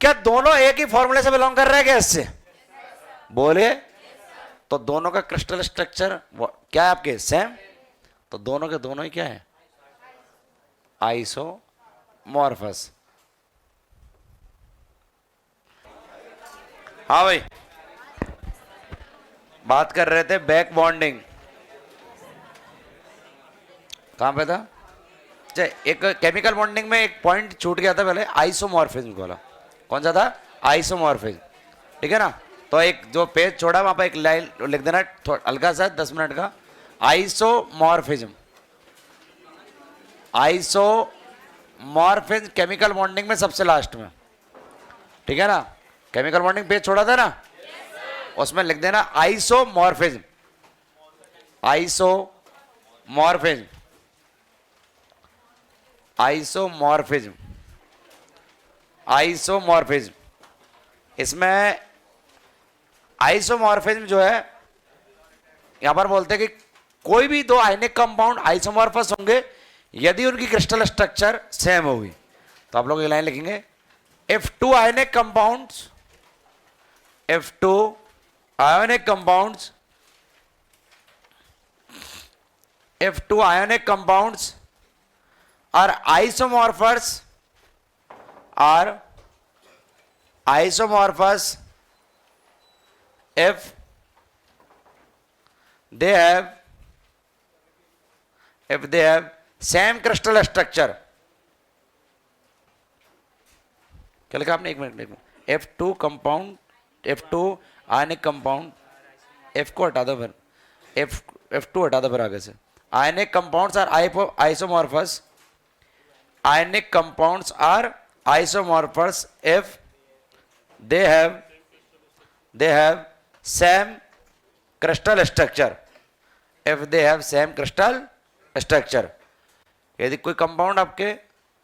क्या दोनों एक ही फॉर्मूले से बिलोंग कर रहे हैं क्या इससे? बोले तो दोनों का क्रिस्टल स्ट्रक्चर क्या है आपके? सेम। तो दोनों के दोनों ही क्या है? आइसोमॉर्फस। हाँ भाई, बात कर रहे थे बैक बॉन्डिंग। कहां पे था? एक केमिकल बॉन्डिंग में एक पॉइंट छूट गया था पहले, आइसोमॉर्फिज्म वाला। कौन सा था? आइसोमॉर्फिज्म। ठीक है ना? तो एक जो पेज छोड़ा वहां पर एक लाइन लिख देना हल्का सा, 10 मिनट का। आइसोमॉर्फिज्म, आइसोमॉर्फिज्म केमिकल बॉन्डिंग में सबसे लास्ट में। ठीक है ना? केमिकल बॉन्डिंग पेज छोड़ा था ना, उसमें लिख देना आइसोमॉर्फिज्म। Isomorphism, isomorphism, isomorphism. इसमें आइसोमॉर्फिज्म जो है, यहां पर बोलते हैं कि कोई भी दो आयनिक कंपाउंड आइसोमॉर्फस होंगे यदि उनकी क्रिस्टल स्ट्रक्चर सेम होगी। तो आप लोग ये लाइन लिखेंगे, if two ionic compounds, if to ionic compounds, if two ionic compounds are isomorphous, are isomorphous if they have same crystal structure। क्या लिखा आपने? एक minute. if two compound, if two ionic compound, F को हटा दो फिर, F2 हटा दो फिर आगे से। Ionic compounds are isomorphous, ionic compounds are isomorphous if they have same crystal structure, if they have same crystal structure. यदि कोई कंपाउंड आपके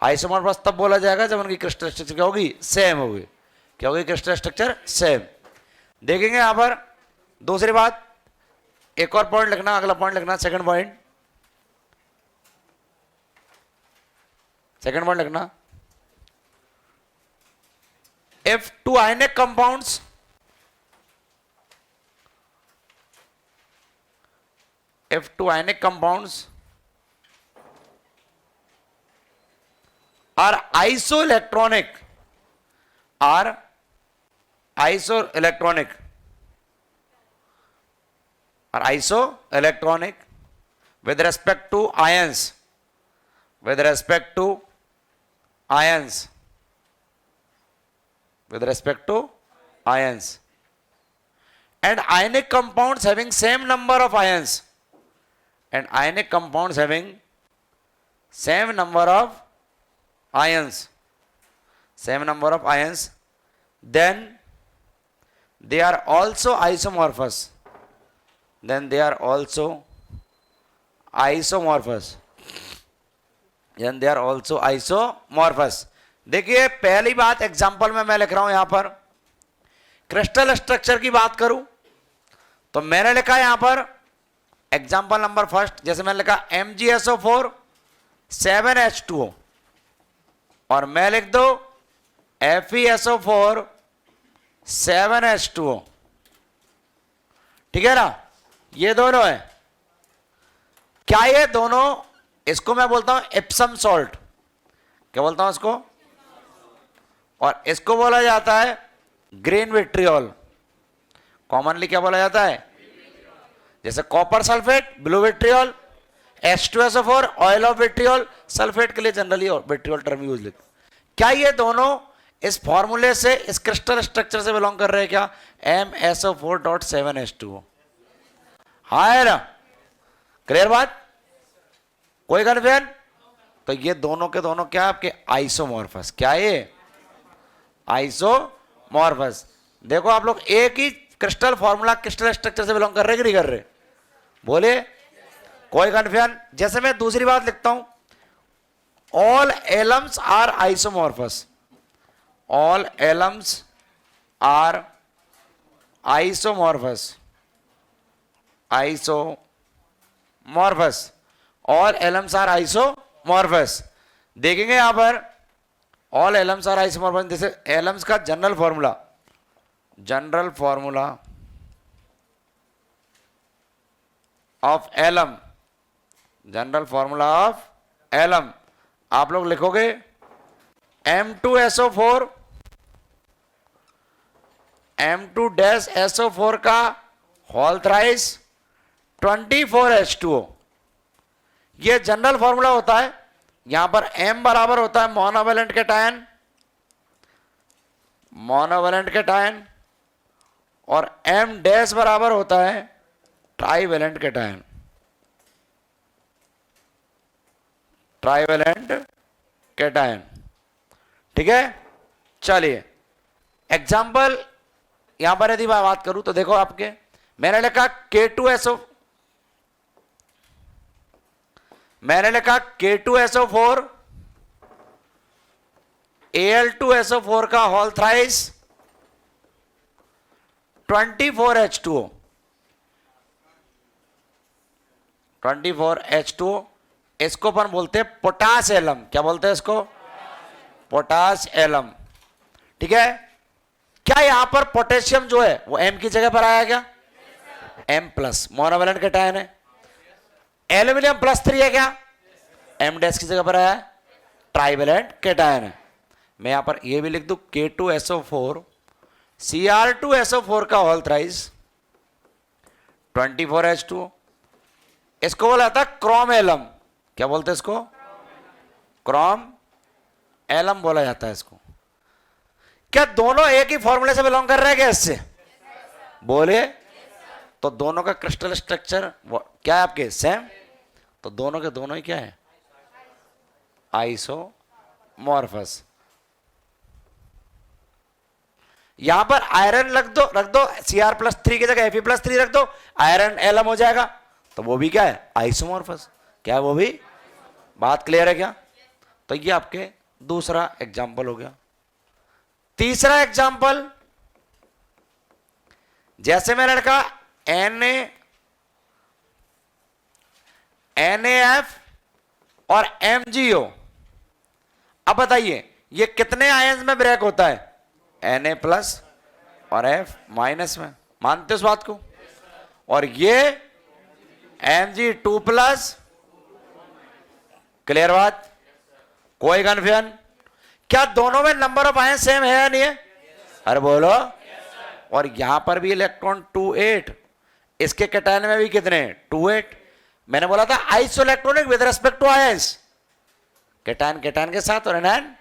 आइसोमॉर्फस तब बोला जाएगा जब उनकी क्रिस्टल स्ट्रक्चर क्या होगी? सेम होगी। क्या होगी? Crystal structure same. देखेंगे यहां पर दूसरी बात, एक और पॉइंट लिखना, अगला पॉइंट लिखना, सेकंड पॉइंट लिखना। If two ionic compounds, if two ionic compounds are isoelectronic, are isoelectronic, or isoelectronic with respect to ions, with respect to ions, with respect to ions, and ionic compounds having same number of ions, and ionic compounds having same number of ions, same number of ions, then they are also isomorphous, then they are also isomorphous, then they are also isomorphous। देखिए पहली बात example में मैं लिख रहा हूं यहां पर, क्रिस्टल स्ट्रक्चर की बात करूं तो मैंने लिखा यहां पर एग्जांपल नंबर फर्स्ट, जैसे मैंने लिखा MgSO4 7H2O, और मैं लिख दो FeSO4 7H2O। ठीक है ना? ये दोनों है। क्या ये दोनों, इसको मैं बोलता हूं एप्सम सॉल्ट। क्या बोलता हूं इसको? और इसको बोला जाता है ग्रीन विट्रियोल। कॉमनली क्या बोला जाता है? जैसे copper sulphate blue vitriol, H2SO4 oil of vitriol, sulphate के लिए जनरली विट्रियोल टर्म यूज लिखते। क्या ये दोनों इस फॉर्मूले से, इस क्रिस्टल स्ट्रक्चर से बिलोंग कर रहे हैं क्या? MSO4.7H2O। हाँ है ना? क्लियर बात? कोई कन्फ्यूजन? तो ये दोनों के दोनों क्या आपके? आइसोमॉर्फस। क्या ये? आइसोमॉर्फस। देखो आप लोग एक ही क्रिस्टल फॉर्मूला, क्रिस्टल स्ट्रक्चर से बिलोंग कर रहे कि नहीं कर रहे? बोले कोई कन्फ्यूजन? जैसे मैं दूसरी बात लिखता हूं, all alums are isomorphous, all alums are isomorphous, isomorphous, all alums are isomorphous। देखेंगे यहां पर ऑल एलम्स आर आइसोमॉर्फस। जैसे एलम्स का general formula of alum, general formula of alum आप लोग लिखोगे M2SO4 M2-SO4 का होल थ्राइस 24H2O, ये जनरल फॉर्मूला होता है। यहां पर M बराबर होता है मोनोवेलेंट कैटायन और M- बराबर होता है ट्राइवेलेंट कैटायन। ठीक है, चलिए एग्जाम्पल यहां पर यदि मैं बात करूं तो देखो आपके मैंने लिखा K2SO4 Al2SO4 का होल थ्राइस 24H2O 24H2O, इसको अपन बोलते हैं पोटास एलम। क्या बोलते हैं इसको? Potash alum. ठीक है, क्या यहां पर पोटेशियम जो है वो M की जगह पर आया क्या? M+ मोनोवेलेंट कैटायन है। एल्यूमिनियम +3 है क्या? M- की जगह पर आया है, ट्राइवेलेंट कैटायन है। मैं यहां पर ये भी लिख दूं K2SO4 Cr2SO4 का होल थ्राइस 24H2O, इसको बोला था क्रोम एलम। क्या बोलते हैं इसको? क्रोम एलम बोला जाता है इसको। क्या दोनों एक ही फॉर्मूले से बिलोंग कर रहे हैं क्या इससे? बोले तो दोनों का क्रिस्टल स्ट्रक्चर क्या है आपके? सेम। तो दोनों के दोनों ही क्या है? आइसोमॉर्फस। यहां पर आयरन रख दो Cr+3 की जगह Fe+3 रख दो, आयरन एलम हो जाएगा। तो वो भी क्या है? आइसोमॉर्फस। क्या है वो भी? बात क्लियर है क्या? तो ये आपके दूसरा एग्जाम्पल हो गया। तीसरा एग्जाम्पल, जैसे मैंने लिखा NaF और MgO। अब बताइए ये कितने आयंस में ब्रेक होता है? Na+ और F- में। मानते हो इस बात को? और ये Mg2+। क्लियर बात? कोई कन्फ्यूजन? क्या दोनों में नंबर ऑफ आयन सेम है या नहीं है? अरे बोलो। और यहां पर भी इलेक्ट्रॉन 2-8, इसके कैटायन में भी कितने? 2-8। मैंने बोला था isoelectronic with respect to ions, cation के साथ और एनायन।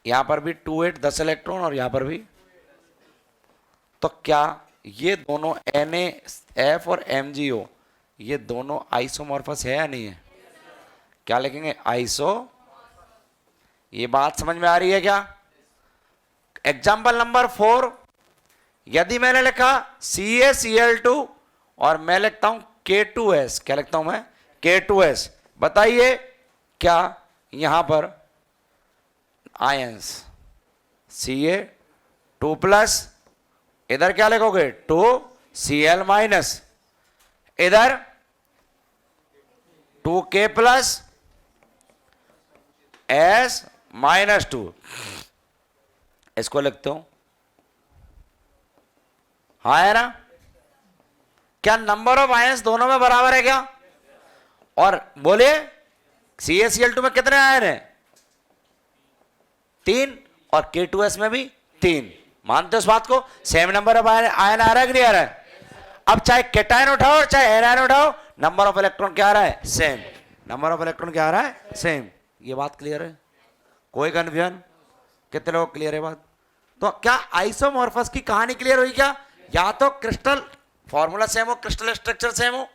यहां पर भी 2-8 10 इलेक्ट्रॉन और यहां पर भी। तो क्या ये दोनों NaF और MgO ये दोनों आइसोमॉर्फस है या नहीं है? क्या लिखेंगे? आइसो। ये बात समझ में आ रही है क्या? एग्जाम्पल नंबर 4, यदि मैंने लिखा CaCl2 और मैं लिखता हूं K2S। क्या लिखता हूं मैं? K2S। बताइए क्या यहां पर आयंस Ca2+, इधर क्या लिखोगे? 2Cl-, इधर 2K+ S-2, इसको लिखते हो। हाँ है ना? क्या नंबर ऑफ आयंस दोनों में बराबर है क्या? और बोलिए CaCl2 में कितने आयन है? 3 और K2S में भी 3। मानते हो इस बात को? सेम नंबर ऑफ आयन आ रहा है कि नहीं आ रहा है? अब चाहे कैटायन उठाओ चाहे एनायन उठाओ, नंबर ऑफ इलेक्ट्रॉन क्या आ रहा है? सेम। नंबर ऑफ इलेक्ट्रॉन क्या आ रहा है? सेम। ये बात क्लियर है? कोई कन्फ्यूजन? कितने लोग क्लियर है बात? तो क्या आइसोमॉर्फस की कहानी क्लियर हुई क्या? या तो क्रिस्टल फॉर्मूला सेम हो, क्रिस्टल स्ट्रक्चर सेम हो,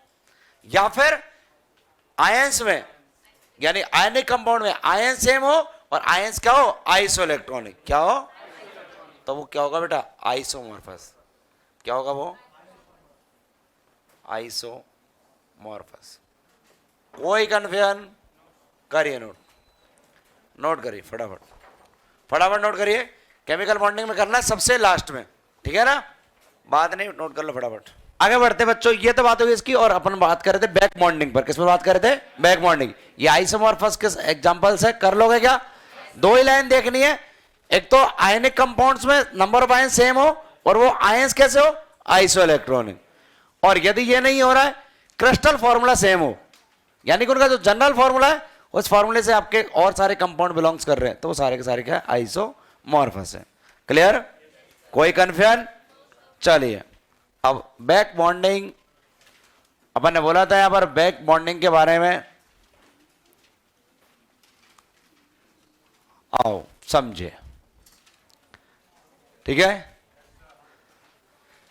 या फिर आयंस में यानी आयनिक कंपाउंड में आयन सेम हो और आयंस क्या हो? Iso electronic. क्या हो? तो वो क्या होगा बेटा? आइसोमॉर्फस। क्या होगा वो? आइसोमॉर्फस। कोई कन्फ्यूजन? करिए नोट करिए फटाफट नोट करिए। केमिकल बॉन्डिंग में करना है सबसे लास्ट में, ठीक है ना? बात नहीं, नोट कर लो फटाफट। आगे बढ़ते बच्चों, ये तो बात होगी इसकी। और अपन बात कर रहे थे बैक बॉन्डिंग पर। किस पर बात कर रहे थे? Back bonding. ये आइसोमॉर्फस के एग्जांपल्स है, कर लोगे क्या? दो ही लाइन देखनी है, एक तो आयनिक कंपाउंड्स में नंबर ऑफ आयन सेम हो और वो आयंस कैसे हो, आइसो इलेक्ट्रॉनिक। और यदि ये नहीं हो रहा है, क्रिस्टल फॉर्मूला सेम हो, यानी कि उनका जो जनरल फॉर्मूला है उस फॉर्मूले से आपके और सारे कंपाउंड बिलोंग्स कर रहे हैं, तो वो सारे के सारे क्या है, आइसोमॉर्फस है। क्लियर, कोई कंफ्यूजन? चलिए अब बैक बॉन्डिंग, अपन ने बोला था यहां पर बैक बॉन्डिंग के बारे में, आओ समझे, ठीक है,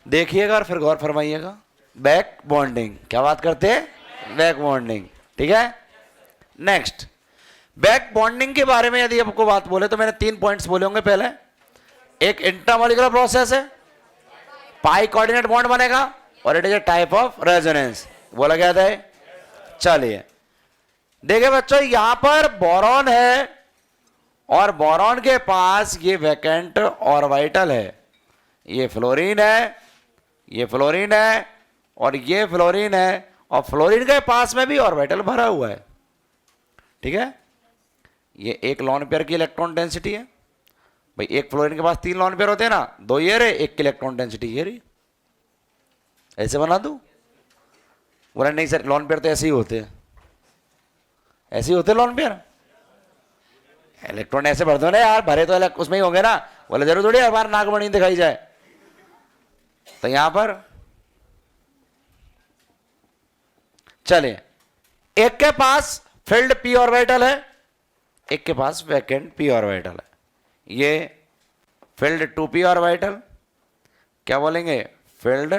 देखिएगा और फिर गौर फरमाइएगा। बैक बॉन्डिंग, क्या बात करते हैं, बैक बॉन्डिंग, ठीक है। नेक्स्ट, बैक बॉन्डिंग के बारे में यदि आपको बात बोले तो मैंने 3 पॉइंट्स बोले होंगे। पहले एक इंट्रामॉलिक्यूलर प्रोसेस है, पाई कोऑर्डिनेट बॉन्ड बनेगा और it is a type of resonance, बोला गया था। चलिए देखिए बच्चों, यहां पर बोरॉन है और बोरॉन के पास ये वैकेंट ऑर्बिटल है, ये फ्लोरीन है, ये फ्लोरीन है और ये फ्लोरीन है, और फ्लोरीन के पास में भी ऑर्बिटल भरा हुआ है, ठीक है। ये एक लॉन पेयर की इलेक्ट्रॉन डेंसिटी है भाई, एक फ्लोरीन के पास 3 लॉन पेयर होते हैं ना, 2 ये रहे, एक की इलेक्ट्रॉन डेंसिटी ये रही। ऐसे बना दूं? बोला नहीं सर, लॉन पेयर तो ऐसे ही होते हैं, ऐसे ही होते लॉन पेयर, इलेक्ट्रॉन ऐसे भर दो ना यार, भरे तो उसमें ही होंगे ना। बोले जरूर थोड़ी हर बार नागमणि दिखाई जाए। तो यहां पर चलिए, एक के पास फिल्ड पी ऑर्बिटल है, एक के पास वैकेंट पी ऑर्बिटल है, ये फिल्ड 2p ऑर्बिटल, क्या बोलेंगे, field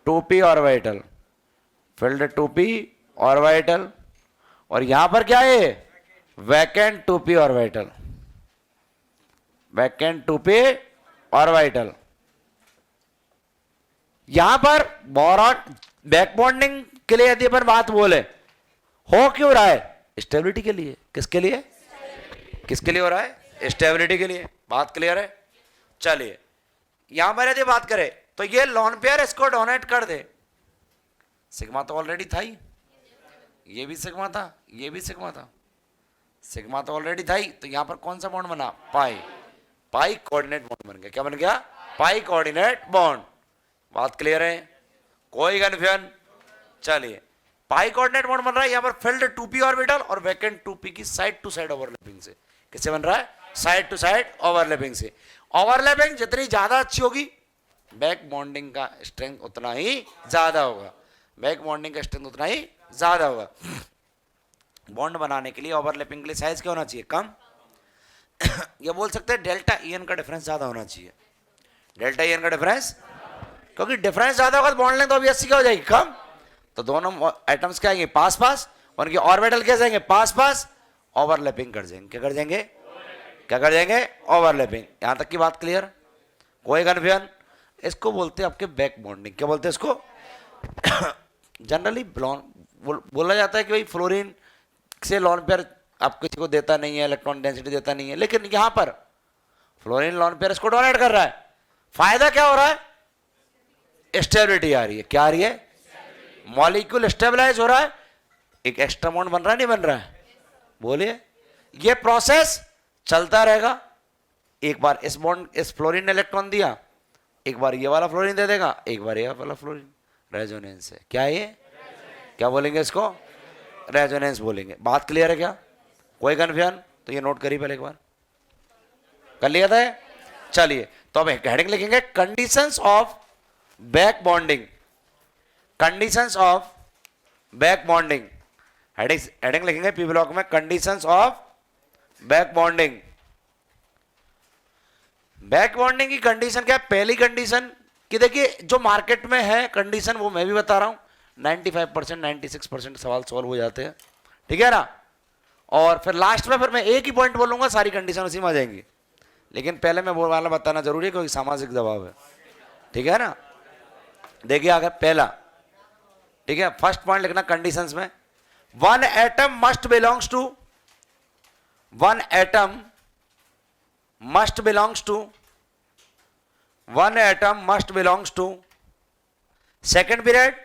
2p orbital, field 2p orbital, और यहां पर क्या है, vacant 2p orbital, vacant 2p orbital. यहां पर बोरॉन बैक बॉन्डिंग के लिए यदि अपन बात बोले, हो क्यों रहा है, स्टेबिलिटी के लिए। किसके लिए, किसके लिए हो रहा है, स्टेबिलिटी के लिए। बात क्लियर है? चलिए यहां पर यदि बात करें तो ये लॉन पेयर इसको डोनेट कर दे, सिग्मा तो ऑलरेडी था ही, ये भी सिग्मा था, ये भी सिग्मा था, सिग्मा तो ऑलरेडी था ही, तो यहां पर कौन सा बॉन्ड बना, पाई, पाई कोऑर्डिनेट बॉन्ड बन गया। क्या बन गया, पाई कोऑर्डिनेट बॉन्ड। बात क्लियर है, कोई कंफ्यूजन? चलिए पाई कोऑर्डिनेट बॉन्ड बन रहा है यहां पर फिल्ड 2p ऑर्बिटल और वैकेंट 2p की साइड टू साइड ओवरलैपिंग से। किससे बन रहा है, साइड टू साइड ओवरलैपिंग से। ओवरलैपिंग जितनी ज्यादा अच्छी होगी, बैक बॉन्डिंग का स्ट्रेंथ उतना ही ज्यादा होगा, बैक बॉन्डिंग का स्ट्रेंथ उतना ही ज्यादा होगा। बॉन्ड बनाने के लिए ओवरलैपिंग के लिए साइज क्या होना चाहिए, कम। ये बोल सकते हैं डेल्टा ईएन का डिफरेंस ज्यादा होना चाहिए, डेल्टा ईएन का डिफरेंस, क्योंकि डिफरेंस ज्यादा होगा तो बॉन्ड लेंथ ऑब्वियसली क्या हो जाएगी, कम। तो दोनों एटम्स क्या आएंगे, पास पास, उनके ऑर्बिटल कैसे आएंगे, पास पास, ओवरलैपिंग कर जाएंगे। क्या कर जाएंगे, क्या कर जाएंगे, ओवरलैपिंग। यहां तक की बात क्लियर, कोई कंफ्यूजन? इसको बोलते हैं आपके बैक बॉन्डिंग। क्या बोलते हैं इसको? जनरली बोला जाता है कि भाई फ्लोरीन से लॉन पेयर आप किसी को देता नहीं है, इलेक्ट्रॉन डेंसिटी देता नहीं है, लेकिन यहां पर फ्लोरीन लॉन पेयर इसको डोनेट कर रहा है। फायदा क्या हो रहा है, स्टेबिलिटी आ रही है। क्या आ रही है, मॉलिक्यूल स्टेबलाइज हो रहा है, एक एक्स्ट्रा बॉन्ड बन रहा है, नहीं बन रहा है, बोलिए। ये प्रोसेस चलता रहेगा, एक बार इस बॉन्ड, इस फ्लोरीन ने इलेक्ट्रॉन दिया, एक बार ये वाला फ्लोरीन दे देगा, एक बार ये वाला फ्लोरीन, रेजोनेंस है। क्या है ये, क्या बोलेंगे इसको, रेजोनेंस बोलेंगे। बात क्लियर है क्या, कोई कंफ्यूजन? तो ये नोट करिए पहले एक बार, कर लिया था। चलिए तो अब हेडिंग लिखेंगे, conditions of back bonding, conditions of back bonding. Heading लिखेंगे पी ब्लॉक में, conditions of back bonding. Back bonding की कंडीशन क्या है, पहली कंडीशन कि देखिए जो मार्केट में है कंडीशन, वो मैं भी बता रहा हूं, 95% 96% सवाल सॉल्व हो जाते हैं, ठीक है ना। और फिर लास्ट में फिर मैं एक ही पॉइंट बोलूंगा, सारी कंडीशन उसी में आ जाएंगी, लेकिन पहले मैं वो वाला बताना जरूरी है क्योंकि सामाजिक दबाव है, ठीक है ना। देखिए अगर पहला, ठीक है, फर्स्ट पॉइंट लिखना कंडीशंस में, one atom must belongs to, one atom must belongs to, one atom must belongs to second period,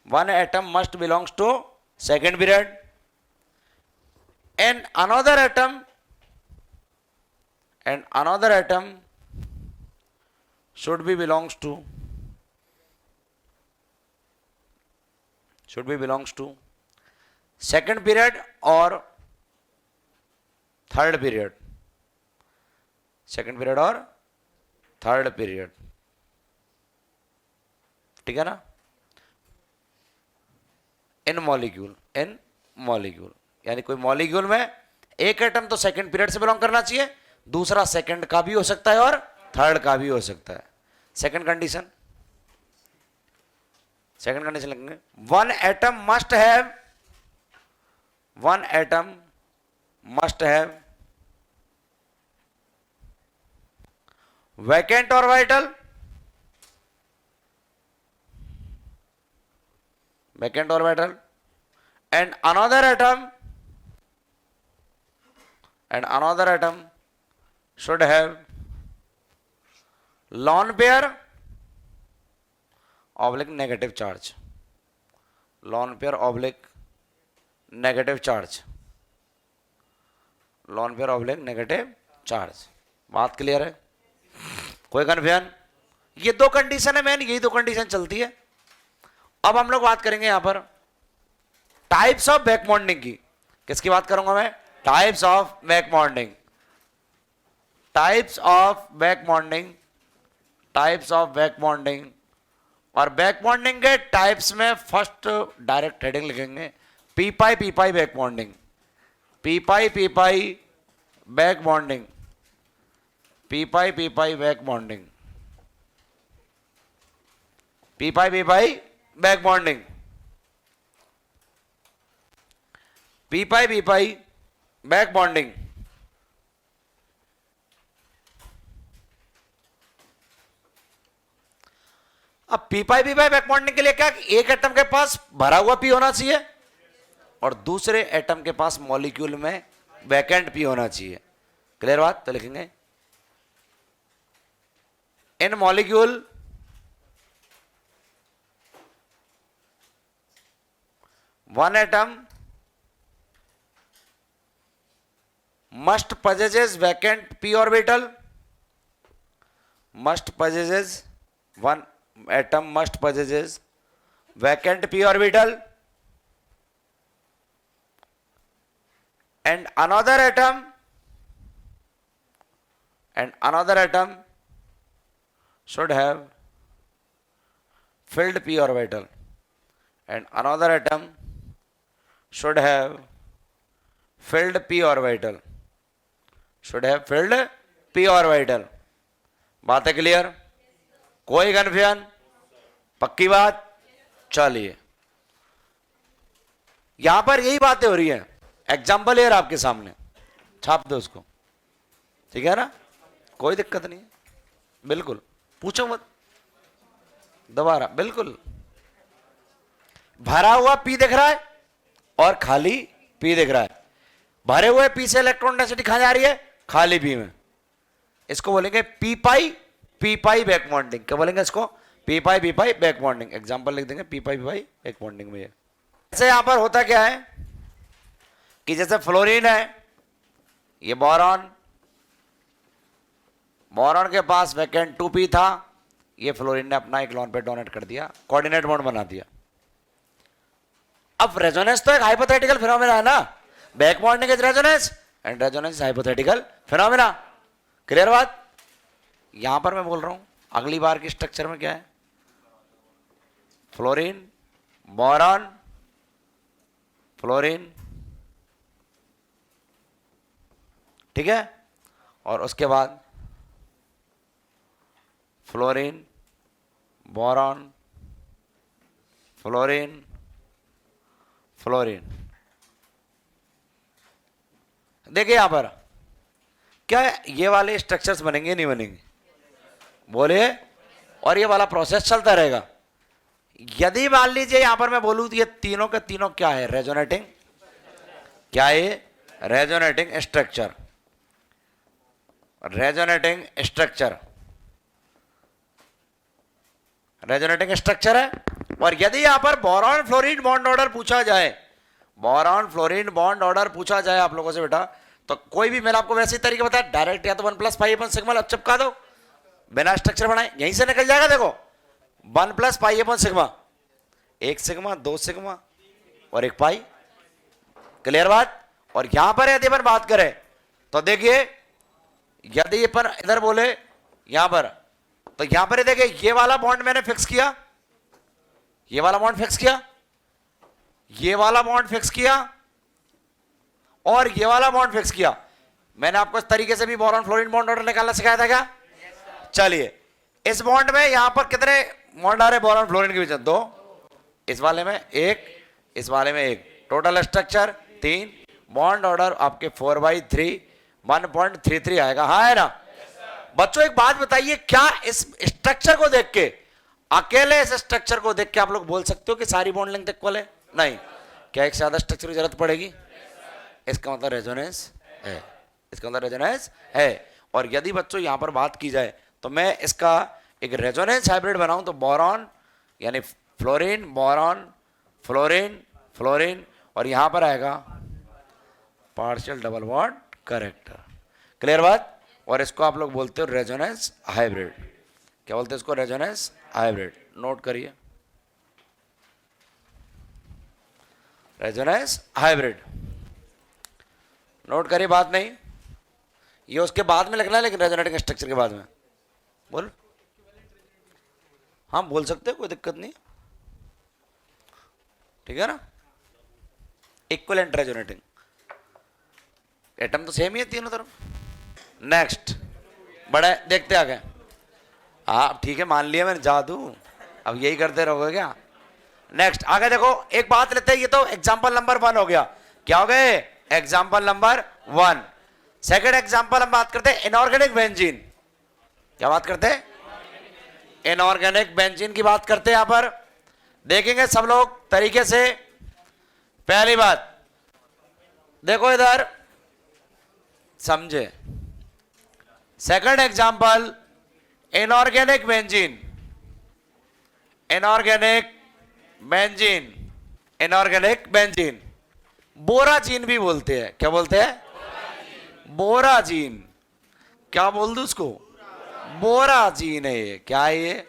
one atom must belongs to second period, and another atom should be belongs to second period or third period, second period or third period, ठीक है ना. इन molecule यानी कोई molecule में एक atom तो second period से belong करना चाहिए, दूसरा सेकंड का भी हो सकता है और थर्ड का भी हो सकता है. सेकंड कंडीशन लिखेंगे, one atom must have vacant orbital, and another atom should have lone pair oblique negative charge, बात क्लियर है? कोई कन्फ्यूजन? ये दो कंडीशन है मैन, यही दो कंडीशन चलती है. अब हम लोग बात करेंगे यहां पर टाइप्स ऑफ बैक बॉन्डिंग की. किसकी बात करूंगा मैं? Types of back bonding. और बैक बॉन्डिंग के टाइप्स में फर्स्ट डायरेक्ट हेडिंग लिखेंगे पी पाई बैक बॉन्डिंग. पी पाई बैक बॉन्डिंग. पी पाई बैक बॉन्डिंग. पी पाई बैक बॉन्डिंग. पी पाई बैक बॉन्डिंग. अब पी पाई बैक बॉन्डिंग के लिए क्या, एक एटम के पास भरा हुआ पी होना चाहिए और दूसरे एटम के पास मॉलिक्यूल में वैकेंट पी होना चाहिए. क्लियर बात? तो लिखेंगे इन molecule one atom must possesses vacant p orbital. One atom must possesses vacant p orbital, and another atom should have filled p orbital, and another atom should have filled p orbital. बात है clear? कोई confusion? पक्की बात? चलिए, यहां पर यही बातें हो रही है. एग्जाम्पल है आपके सामने, छाप दो उसको. ठीक है ना? कोई दिक्कत नहीं है, बिल्कुल पूछो मत. दोबारा बिल्कुल भरा हुआ पी दिख रहा है और खाली पी दिख रहा है. भरे हुए पी से इलेक्ट्रॉन डेंसिटी कहां जा रही है? खाली पी में. इसको बोलेंगे पी पाई बैक बॉन्डिंग. क्या बोलेंगे इसको? पी पाई बैक बॉन्डिंग. एग्जांपल लिख देंगे पी पाई बैक बॉन्डिंग में. ऐसे यहां पर होता क्या है कि जैसे फ्लोरीन है, ये बोरॉन के पास वैकेंट 2p था, ये फ्लोरीन ने अपना एक लोन पे डोनेट कर दिया, कोऑर्डिनेट बॉन्ड बना दिया. अब रेजोनेंस तो एक हाइपोथेटिकल फिनोमेना है ना. Back bonding is resonance and resonance is hypothetical phenomena. Clear बात? यहां पर मैं बोल रहा हूं अगली बार की स्ट्रक्चर में क्या है? फ्लोरीन, बोरॉन, फ्लोरीन, ठीक है, और उसके बाद फ्लोरीन, बोरॉन, फ्लोरीन, देखिए यहां पर क्या ये वाले स्ट्रक्चर्स बनेंगे नहीं बनेंगे? बोलिए. और ये वाला प्रोसेस चलता रहेगा. यदि मान लीजिए यहां पर मैं बोलूं तो ये तीनों के तीनों क्या है? रेजोनेटिंग. क्या है? Resonating structure. रेजोनेटिंग स्ट्रक्चर है. और यदि यहां पर बोरॉन फ्लोरीन बॉन्ड ऑर्डर पूछा जाए, बोरॉन फ्लोरीन बॉन्ड ऑर्डर पूछा जाए आप लोगों से बेटा, तो कोई भी मैंने आपको वैसे ही तरीके बताया, डायरेक्ट या तो 1+π/σ चिपका दो, बिना स्ट्रक्चर बनाए यहीं से निकल जाएगा। देखो 1+π/σ, एक सिग्मा, दो सिग्मा और एक पाई, क्लियर बात। और यहां पर यदि अपन बात करें तो देखिए, यदि अपन इधर बोले यहां पर, तो यहां पर देखिए ये वाला बॉन्ड मैंने फिक्स किया, ये वाला बॉन्ड फिक्स किया, ये वाला बॉन्ड फिक्स किया और ये वाला बॉन्ड फिक्स किया। मैंने आपको इस तरीके से भी बोरॉन फ्लोरीन बॉन्ड ऑर्डर निकालना सिखाया था क्या? चलिए, इस बॉन्ड में यहां पर कितने बॉन्ड आ रहे बोरॉन फ्लोरीन के बीच में? 2, इस वाले में 1, इस वाले में 1, टोटल स्ट्रक्चर 3, बॉन्ड ऑर्डर आपके 4/3 1.33 आएगा। हाँ है ना बच्चों? एक बात बताइए, क्या इस स्ट्रक्चर को देख के, अकेले इस स्ट्रक्चर को देख के आप लोग बोल सकते हो कि सारी बॉन्ड लेंथ इक्वल है? नहीं। क्या एक से ज्यादा स्ट्रक्चर की जरूरत पड़ेगी? इसका मतलब रेजोनेंस है, इसका मतलब रेजोनेंस है। और यदि बच्चों यहां पर बात की जाए तो मैं इसका एक रेजोनेंस हाइब्रिड बनाऊं तो बोरॉन यानी फ्लोरीन, बोरॉन, फ्लोरीन, फ्लोरीन, और यहां पर आएगा partial double bond character. Clear बात? और इसको आप लोग बोलते हो रेजोनेंस हाइब्रिड। क्या बोलते हैं इसको? Resonance hybrid. नोट करिए, रेजोनेंस हाइब्रिड, नोट करिए। बात नहीं, ये उसके बाद में लिखना है, लेकिन रेजोनेटिंग स्ट्रक्चर के बाद में। बोल, हाँ बोल सकते हो, कोई दिक्कत नहीं, ठीक है ना। इक्विवेलेंट रेजोनेटिंग, एटम तो सेम ही है तीनों तरफ। नेक्स्ट बड़े देखते आगे। हाँ ठीक है, मान लिया मैंने जादू, अब यही करते रहोगे क्या? नेक्स्ट आगे देखो, एक बात लेते हैं, ये तो एग्जाम्पल नंबर 1 हो गया। क्या हो गए? Example number 1। सेकेंड एग्जाम्पल हम बात करते हैं इनऑर्गेनिक बेंजीन। क्या बात करते हैं? इनऑर्गेनिक बेंजीन की बात करते हैं। यहां पर देखेंगे सब लोग तरीके से। पहली बात देखो इधर, समझे। Second example inorganic benzene, inorganic benzene, inorganic benzene, borazine भी बोलते हैं। क्या बोलते हैं? बोराजीन। क्या बोल दूं उसको? बोराजीन है ये। क्या है ये?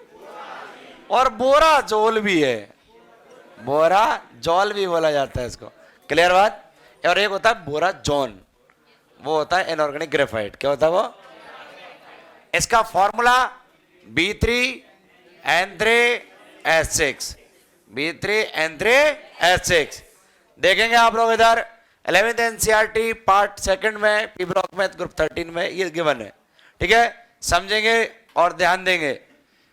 और बोराजोल भी है, बोराजोल भी बोला जाता है इसको। क्लियर बात? और एक होता है बोराजोन, वो होता है इनऑर्गेनिक ग्रेफाइट। क्या होता है वो? इसका फॉर्मूला B3N3S6, B3N3S6। देखेंगे आप लोग इधर 11th NCERT पार्ट 2 में, पी ब्लॉक में, ग्रुप 13 में ये गिवन है, ठीक है। समझेंगे और ध्यान देंगे।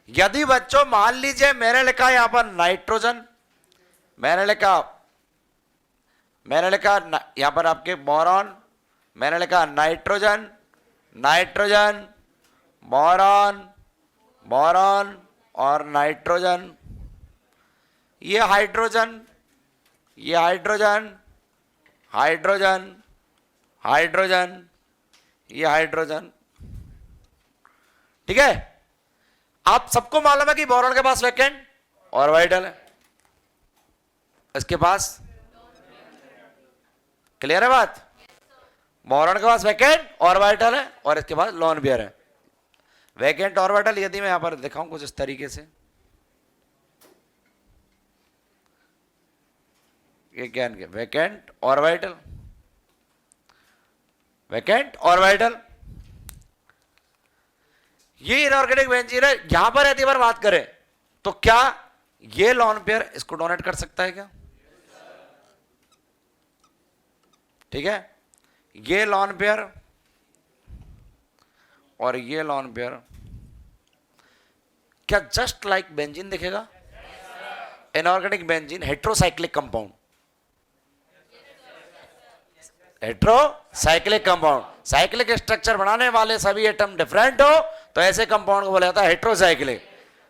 यदि बच्चों मान लीजिए मैंने लिखा यहां पर नाइट्रोजन, मैंने लिखा यहां पर आपके बोरॉन, मैंने लिखा नाइट्रोजन, नाइट्रोजन, बोरॉन, बोरॉन और नाइट्रोजन, ये हाइड्रोजन, ये हाइड्रोजन, हाइड्रोजन, हाइड्रोजन, ये हाइड्रोजन, ठीक है। आप सबको मालूम है कि बोरॉन के पास वैकेंट ऑर्बिटल है, इसके पास, क्लियर है बात? बोरॉन के पास वैकेंट ऑर्बिटल है और इसके पास लोन पेयर है। वैकेंट ऑर्बिटल यदि मैं यहां पर दिखाऊं कुछ इस तरीके से, ये क्या है? वैकेंट ऑर्बिटल, वैकेंट ऑर्बिटल, ये इनऑर्गेनिक बेंजीन है। यहां पर यदि बार बात करें तो क्या ये लोन पेयर इसको डोनेट कर सकता है क्या? ठीक है, ये लोन पेयर और ये लोन पेयर क्या जस्ट लाइक बेंजीन दिखेगा? Inorganic benzene heterocyclic compound, heterocyclic compound, cyclic structure बनाने वाले सभी एटम डिफरेंट हो तो ऐसे कंपाउंड को बोला जाता है हेट्रोसाइक्लिक।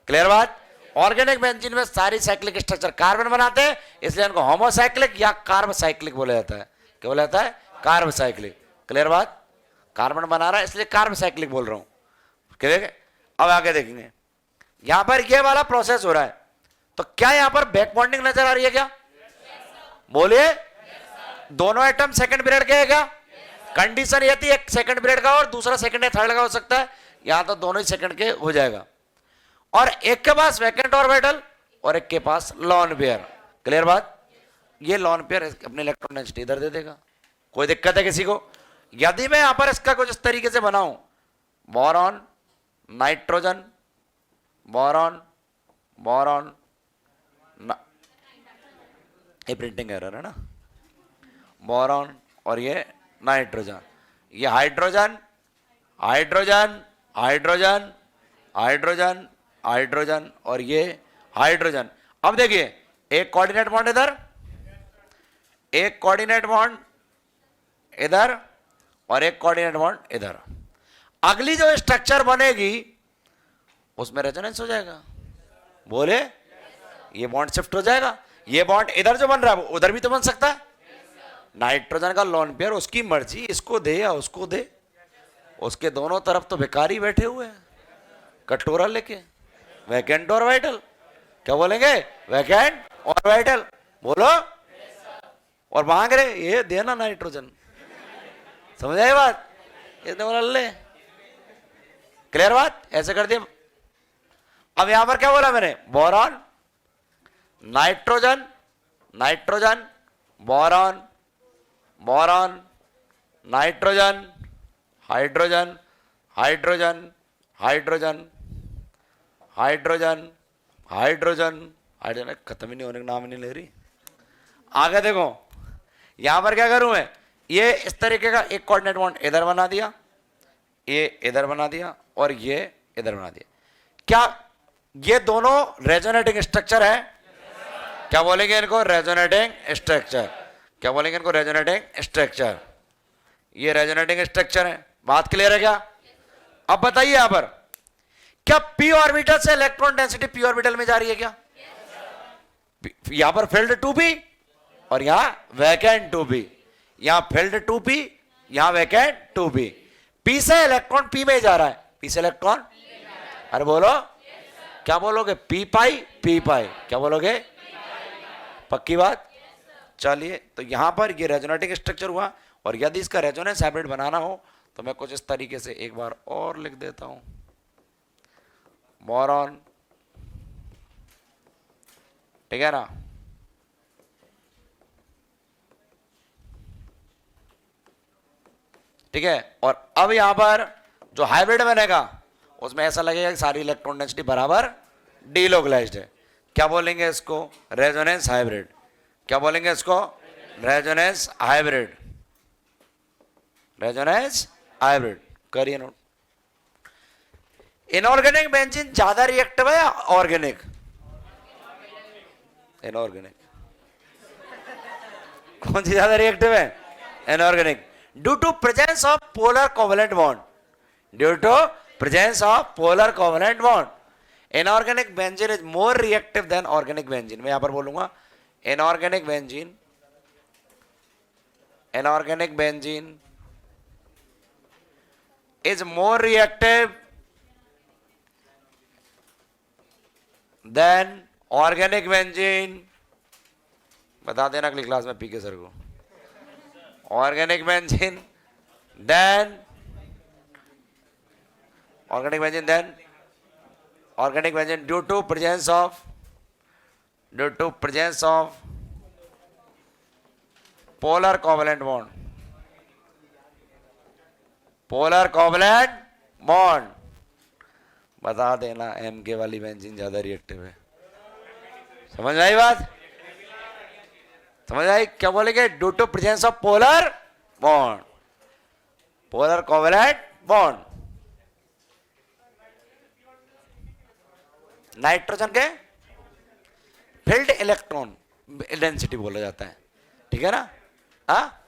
क्लियर बात? ऑर्गेनिक बेंजीन में सारी साइक्लिक स्ट्रक्चर कार्बन बनाते हैं, इसलिए इनको होमोसाइक्लिक या कार्ब साइक्लिक बोला जाता है। क्या बोला जाता है? Carb cyclic. क्लियर बात? कार्बन बना रहा है इसलिए कार्ब साइक्लिक बोल रहा हूं। क्लियर है? अब आगे देखेंगे, यहां पर ये वाला प्रोसेस हो रहा है तो क्या यहां पर बैक बॉन्डिंग नजर आ रही है क्या? बोलिए, दोनों एटम सेकंड पीरियड के है क्या? कंडीशन ये थी एक सेकंड पीरियड का और दूसरा सेकंड या थर्ड का हो सकता है, यहां तो दोनों ही सेकंड के हो जाएगा। और एक के पास वैकेंट ऑर्बिटल और एक के पास लॉन पेयर। क्लियर बात? ये लॉन पेयर अपने इलेक्ट्रॉन डेंसिटी इधर दे देगा। कोई दिक्कत है किसी को? यदि मैं यहां पर इसका कुछ इस तरीके से बनाऊं, बोरॉन नाइट्रोजन, बोरॉन बोरॉन, ये प्रिंटिंग एरर है ना, बोरॉन और ये नाइट्रोजन, ये hydrogen hydrogen hydrogen hydrogen hydrogen और ये हाइड्रोजन। अब देखिए एक कोऑर्डिनेट बॉन्ड इधर, एक कोऑर्डिनेट बॉन्ड इधर और एक कोऑर्डिनेट बॉन्ड इधर। अगली जो स्ट्रक्चर बनेगी उसमें रेजोनेंस हो जाएगा। बोले ये बॉन्ड शिफ्ट हो जाएगा, ये बॉन्ड इधर जो बन रहा है वो उधर भी तो बन सकता है। नाइट्रोजन का लोन पेयर उसकी मर्जी, इसको दे या उसको दे, उसके दोनों तरफ तो भिखारी बैठे हुए हैं कटोरा लेके, वैकेंट और वाइटल। क्या बोलेंगे? वैकेंट और वाइटल। बोलो। और मांग रहे ये देना नाइट्रोजन। समझ आई बात? इसने बोला ले। क्लियर बात? ऐसे कर दिया। अब यहां पर क्या बोला मैंने? Boron nitrogen nitrogen, boron boron, nitrogen hydrogen hydrogen hydrogen hydrogen hydrogen hydrogen. खत्म ही नहीं होने का नाम नहीं ले रही। आगे देखो यहां पर क्या करूं मैं, ये इस तरीके का एक कोऑर्डिनेट बॉन्ड इधर बना दिया, ये इधर बना दिया और ये इधर बना दिया। क्या ये दोनों रेजोनेटिंग स्ट्रक्चर है? क्या बोलेंगे इनको? Resonating structure. क्या बोलेंगे इनको? Resonating structure. ये रेजोनेटिंग स्ट्रक्चर है। बात क्लियर है क्या? अब बताइए यहां पर क्या पी ऑर्बिटल से इलेक्ट्रॉन डेंसिटी पी ऑर्बिटल में जा रही है क्या? यहां पर फील्ड 2p और यहां वैकेंट 2p, यहां फील्ड 2p, यहां वैकेंट 2p। पी से इलेक्ट्रॉन पी में जा रहा है, पी से इलेक्ट्रॉन, अरे बोलो क्या बोलोगे? पी पाई पी पाई। क्या बोलोगे? पक्की बात? चलिए तो यहां पर ये रेजोनेटिंग स्ट्रक्चर हुआ। और यदि इसका रेजोनेंस हाइब्रिड बनाना हो तो मैं कुछ इस तरीके से एक बार और लिख देता हूं, बोरॉन, ठीक है ना, ठीक है। और अब यहां पर जो हाइब्रिड बनेगा उसमें ऐसा लगेगा कि सारी इलेक्ट्रॉन डेंसिटी बराबर डीलोकलाइज्ड है। क्या बोलेंगे इसको? Resonance hybrid. क्या बोलेंगे इसको? Resonance hybrid. Resonance hybrid. करिए नोट। इनऑर्गेनिक बेंजीन ज्यादा रिएक्टिव है या ऑर्गेनिक? इनऑर्गेनिक। कौन सी ज्यादा रिएक्टिव है? Inorganic. Due to presence of polar covalent bond, due to presence of polar covalent bond, inorganic benzene is more reactive than organic benzene. मैं यहां पर बोलूंगा inorganic benzene, inorganic benzene is more reactive than organic benzene। बता देना अगली class में PK sir को। Organic benzene than organic benzene than organic benzene due to presence of polar covalent bond, polar covalent bond. बता देना MK वाली benzene ज्यादा reactive है। समझ आई बात? समझ आई? क्या बोलेंगे? Due to presence of polar bond, polar covalent bond. Nitrogen के फील्ड इलेक्ट्रॉन डेंसिटी बोला जाता है, ठीक है ना? हाँ,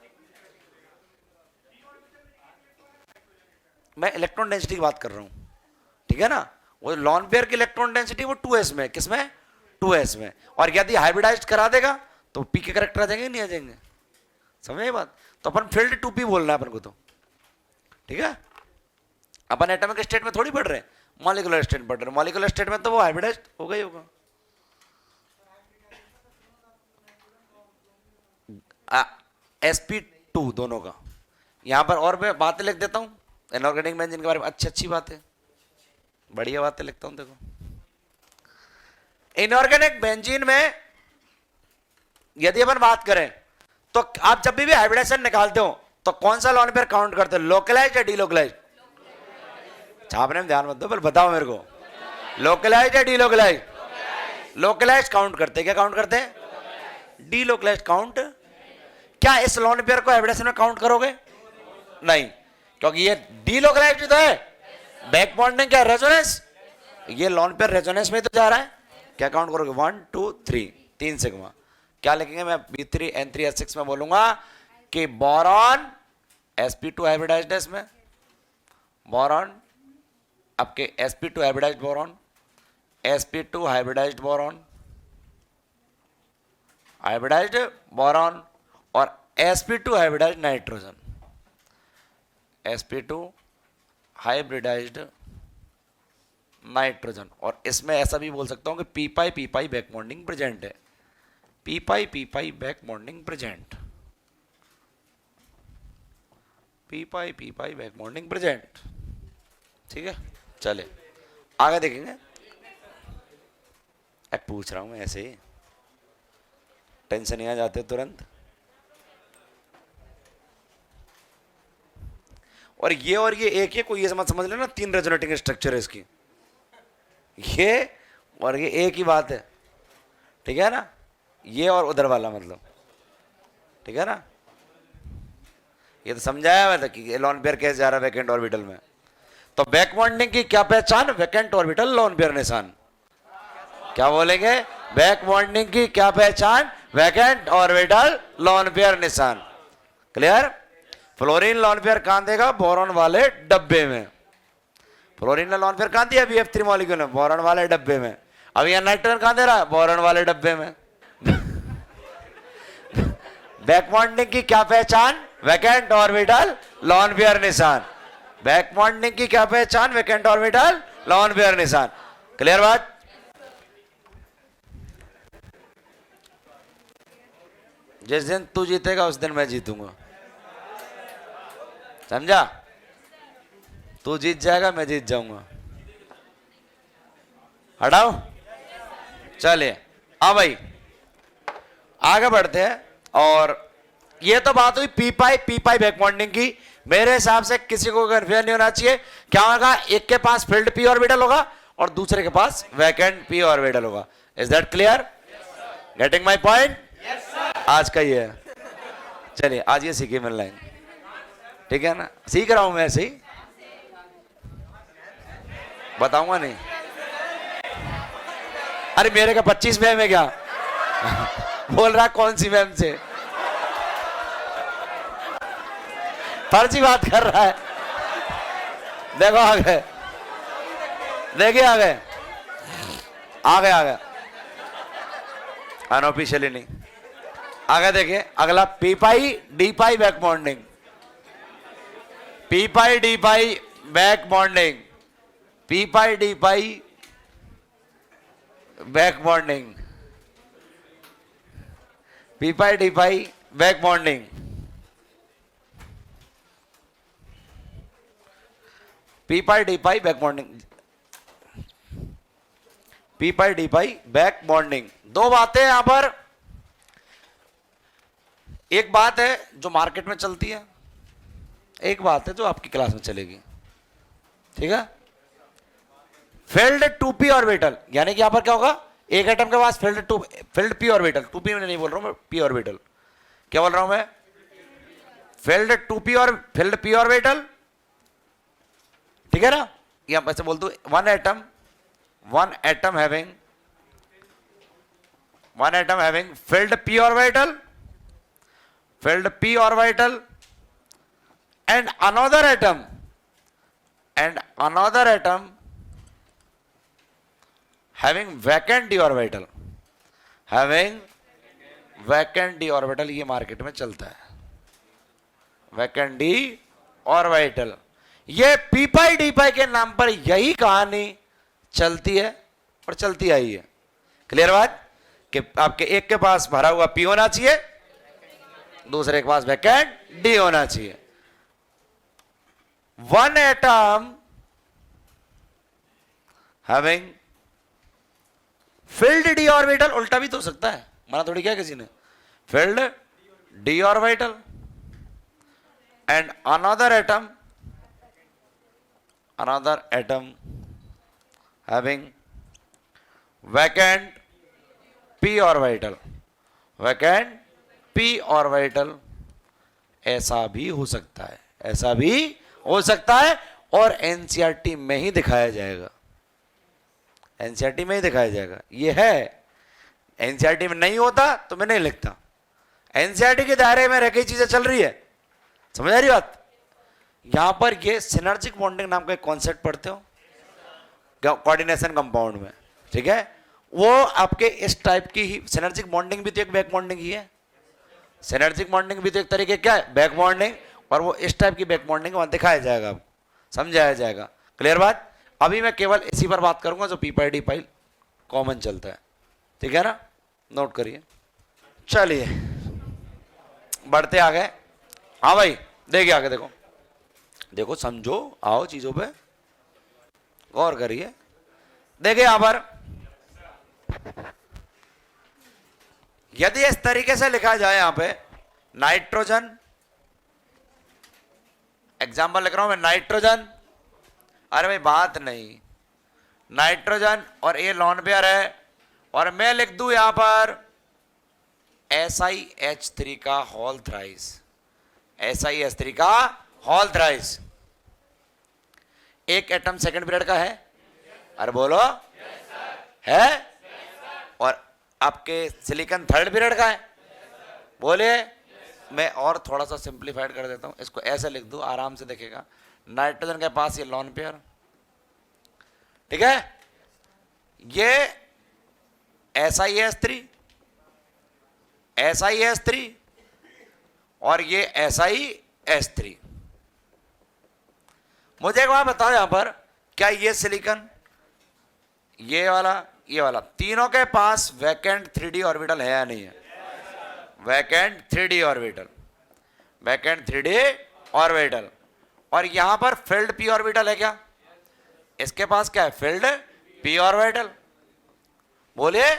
मैं इलेक्ट्रॉन डेंसिटी की बात कर रहा हूं, ठीक है ना? वो लॉन पेयर की इलेक्ट्रॉन डेंसिटी वो 2s में, किसमें? 2s में। और यदि हाइब्रिडाइज्ड करा देगा तो p के करेक्टर आ जाएंगे नहीं आ जाएंगे? समझ ये बात? तो अपन फील्ड 2p बोलना है अपन को, तो ठीक है। अपन एटॉमिक स्टेट में थोड़ी पढ़ रहे हैं, मॉलिक्यूलर स्टेट पढ़ रहे हैं। मॉलिक्यूलर स्टेट में तो वो हाइब्रिडाइज्ड होगा ही होगा। sp2 दोनों का। यहां पर और मैं बातें लिख देता हूं इनऑर्गेनिक बेंजीन के बारे में, अच्छी बातें, बढ़िया बातें लिखता हूं। देखो इनऑर्गेनिक बेंजीन में यदि अपन बात करें तो आप जब भी हाइब्रिडाइजेशन निकालते हो तो कौन सा लोन पेयर काउंट करते हो, लोकलाइज या डीलोकलाइज? छापने में ध्यान मत दो, पर बताओ मेरे को, लोकलाइज या डीलोकलाइज? लोकलाइज काउंट करते, क्या काउंट करते हैं? Delocalise count. क्या इस लोन पेयर को हाइब्रिडाइजेशन में काउंट करोगे? नहीं, क्योंकि ये डीलोकलाइज तो है, बैक बॉन्डिंग क्या रेजोनेंस, ये लोन पेयर रेजोनेंस में तो जा रहा है। क्या काउंट करोगे? 1 2 3, 3 सिग्मा। क्या लिखेंगे? मैं B3N3S6 में बोलूंगा कि बोरॉन sp2 हाइब्रिडाइज्ड है इसमें, बोरॉन आपके sp2 hybridised boron, sp2 hybridised boron, hybridised boron, और sp2 hybridised nitrogen, sp2 hybridised nitrogen. और इसमें ऐसा भी बोल सकता हूं कि पी पाई बैक बॉन्डिंग प्रेजेंट है, पी पाई बैक बॉन्डिंग प्रेजेंट, पी पाई बैक बॉन्डिंग प्रेजेंट। ठीक है, चले आगे देखेंगे। अब पूछ रहा हूं मैं ऐसे ही, टेंशन नहीं आ जाते तुरंत। और ये एक ही, कोई ये समझ लेना 3 रेजोनेटिंग स्ट्रक्चर है इसकी, ये और ये एक ही बात है। ठीक है ना, ये और उधर वाला मतलब, ठीक है ना। ये तो समझाया हुआ था कि लोन पेयर कैसे जा रहा है वैकेंट ऑर्बिटल में। तो बैक बॉन्डिंग की क्या पहचान? वैकेंट ऑर्बिटल लोन पेयर निशान। क्या बोलेंगे? बैक बॉन्डिंग की क्या पहचान? वैकेंट ऑर्बिटल लोन पेयर निशान। क्लियर? फ्लोरीन लोन पेयर कहां देगा? बोरॉन वाले डब्बे में। फ्लोरीन ने लोन पेयर कहां दिया? BF3 मॉलिक्यूल में, बोरॉन वाले डब्बे में। अब यह नाइट्रोजन कहां दे रहा है? बोरॉन वाले डब्बे में। बैक बॉन्डिंग की क्या पहचान? वैकेंट ऑर्बिटल लोन पेयर निशान। बैक बॉन्डिंग की क्या पहचान? वैकेंट ऑर्बिटल लोन पेयर निशान। क्लियर बात? जिस दिन तू जीतेगा उस दिन मैं जीतूंगा, समझा? तू जीत जाएगा, मैं जीत जाऊंगा। हटाओ, चलिए अब भाई आगे बढ़ते हैं। और ये तो बात हुई पी पाई बैक बॉन्डिंग की। मेरे हिसाब से किसी को कन्फ्यूजन नहीं होना चाहिए। क्या होगा? एक के पास फिल्ड पी ऑर्बिटल होगा और दूसरे के पास वैकेंट पी ऑर्बिटल होगा। Is that clear? Getting my point? आज का ये है। चलिए आज ये सीखे मिल लाइन, ठीक है ना? सीख रहा हूं मैं ऐसे ही, बताऊंगा नहीं। अरे मेरे का 25 मैम है क्या? बोल रहा कौन सी मैम से? फर्जी बात कर रहा है। देखो आगे, देखिए आगे, आगे अनऑफिशियली नहीं, आगे देखिए अगला पी पाई डी पाई बैक बॉन्डिंग, पी पाई डी पाई बैक बॉन्डिंग, पी पाई डी पाई बैक बॉन्डिंग, पी पाई डी पाई बैक बॉन्डिंग। पी पाई डी पाई बैक बॉन्डिंग, पी पाई डी पाई बैक बॉन्डिंग। दो बातें यहां पर, एक बात है जो मार्केट में चलती है, एक बात है जो आपकी क्लास में चलेगी, ठीक है? फिल्ड 2p ऑर्बिटल, यानी कि यहां पर क्या होगा? एक एटम के पास फिल्ड p ऑर्बिटल, 2p में नहीं बोल रहा हूं मैं, p ऑर्बिटल। क्या बोल रहा हूं मैं? फिल्ड 2p और फिल्ड p ऑर्बिटल, ठीक है ना? यहां पर ऐसे बोल दो, one atom having field p orbital, and another atom having vacant d orbital, ये मार्केट में चलता है, वैकेंट डी ऑर्बिटल। ये पी पाई डी पाई के नाम पर यही कहानी चलती है और चलती आई है। क्लियर बात? कि आपके एक के पास भरा हुआ पी होना चाहिए, दूसरे के पास वैकेंट डी होना चाहिए। One atom having field D orbital, उल्टा भी तो हो सकता है, माना थोड़ी क्या किसी ने, field D orbital and another atom having vacant p orbital, vacant p orbital, ऐसा भी हो सकता है, ऐसा भी हो सकता है, और एनसीईआरटी में ही दिखाया जाएगा, एनसीईआरटी में ही दिखाया जाएगा। ये है, एनसीईआरटी में नहीं होता तो मैं नहीं लिखता, एनसीईआरटी के दायरे में रह के चीजें चल रही है, समझ आ रही बात। यहां पर ये सिनर्जिक बॉन्डिंग नाम का एक कॉन्सेप्ट पढ़ते हो कोऑर्डिनेशन कंपाउंड में, ठीक है, वो आपके इस टाइप की ही सिनर्जिक बॉन्डिंग भी तो एक बैक बॉन्डिंग ही है, सिनर्जिक बॉन्डिंग भी तो एक तरीके क्या है, बैक बॉन्डिंग, और वो इस टाइप की बैक बॉन्डिंग वहां दिखाया जाएगा, समझाया जाएगा। क्लियर बात। अभी मैं केवल इसी पर बात करूंगा जो पी पाई डी पाई कॉमन चलता है, ठीक है ना, नोट करिए। चलिए बढ़ते आगे। हाँ भाई देखिए आगे, देखो देखो समझो, आओ चीजों पे गौर करिए। देखिए यहां पर यदि इस तरीके से लिखा जाए, यहां पे नाइट्रोजन, एग्जाम्पल लिख रहा हूं मैं, नाइट्रोजन, अरे भाई बात नहीं, नाइट्रोजन और ये लॉन पेयर है, और मैं लिख दूं यहां पर SiH3 का होल थ्राइस, SiH3 का होल थ्राइस। एक एटम सेकंड पीरियड का है, अरे बोलो है, और आपके सिलिकॉन थर्ड पीरियड का है, बोले। मैं और थोड़ा सा सिंप्लीफाइड कर देता हूं, इसको ऐसे लिख दूं, आराम से देखेगा। नाइट्रोजन के पास ये लॉन पेयर, ठीक है, ये SiH3 और ये SiH3। मुझे एक बात बताओ, यहां पर क्या ये सिलिकॉन, ये वाला तीनों के पास वैकेंट 3D ऑर्बिटल है या नहीं है? Vacant 3D orbital, vacant 3D orbital, और यहां पर फिल्ड p ऑर्बिटल है क्या? इसके पास क्या है? फिल्ड p ऑर्बिटल, बोलिए,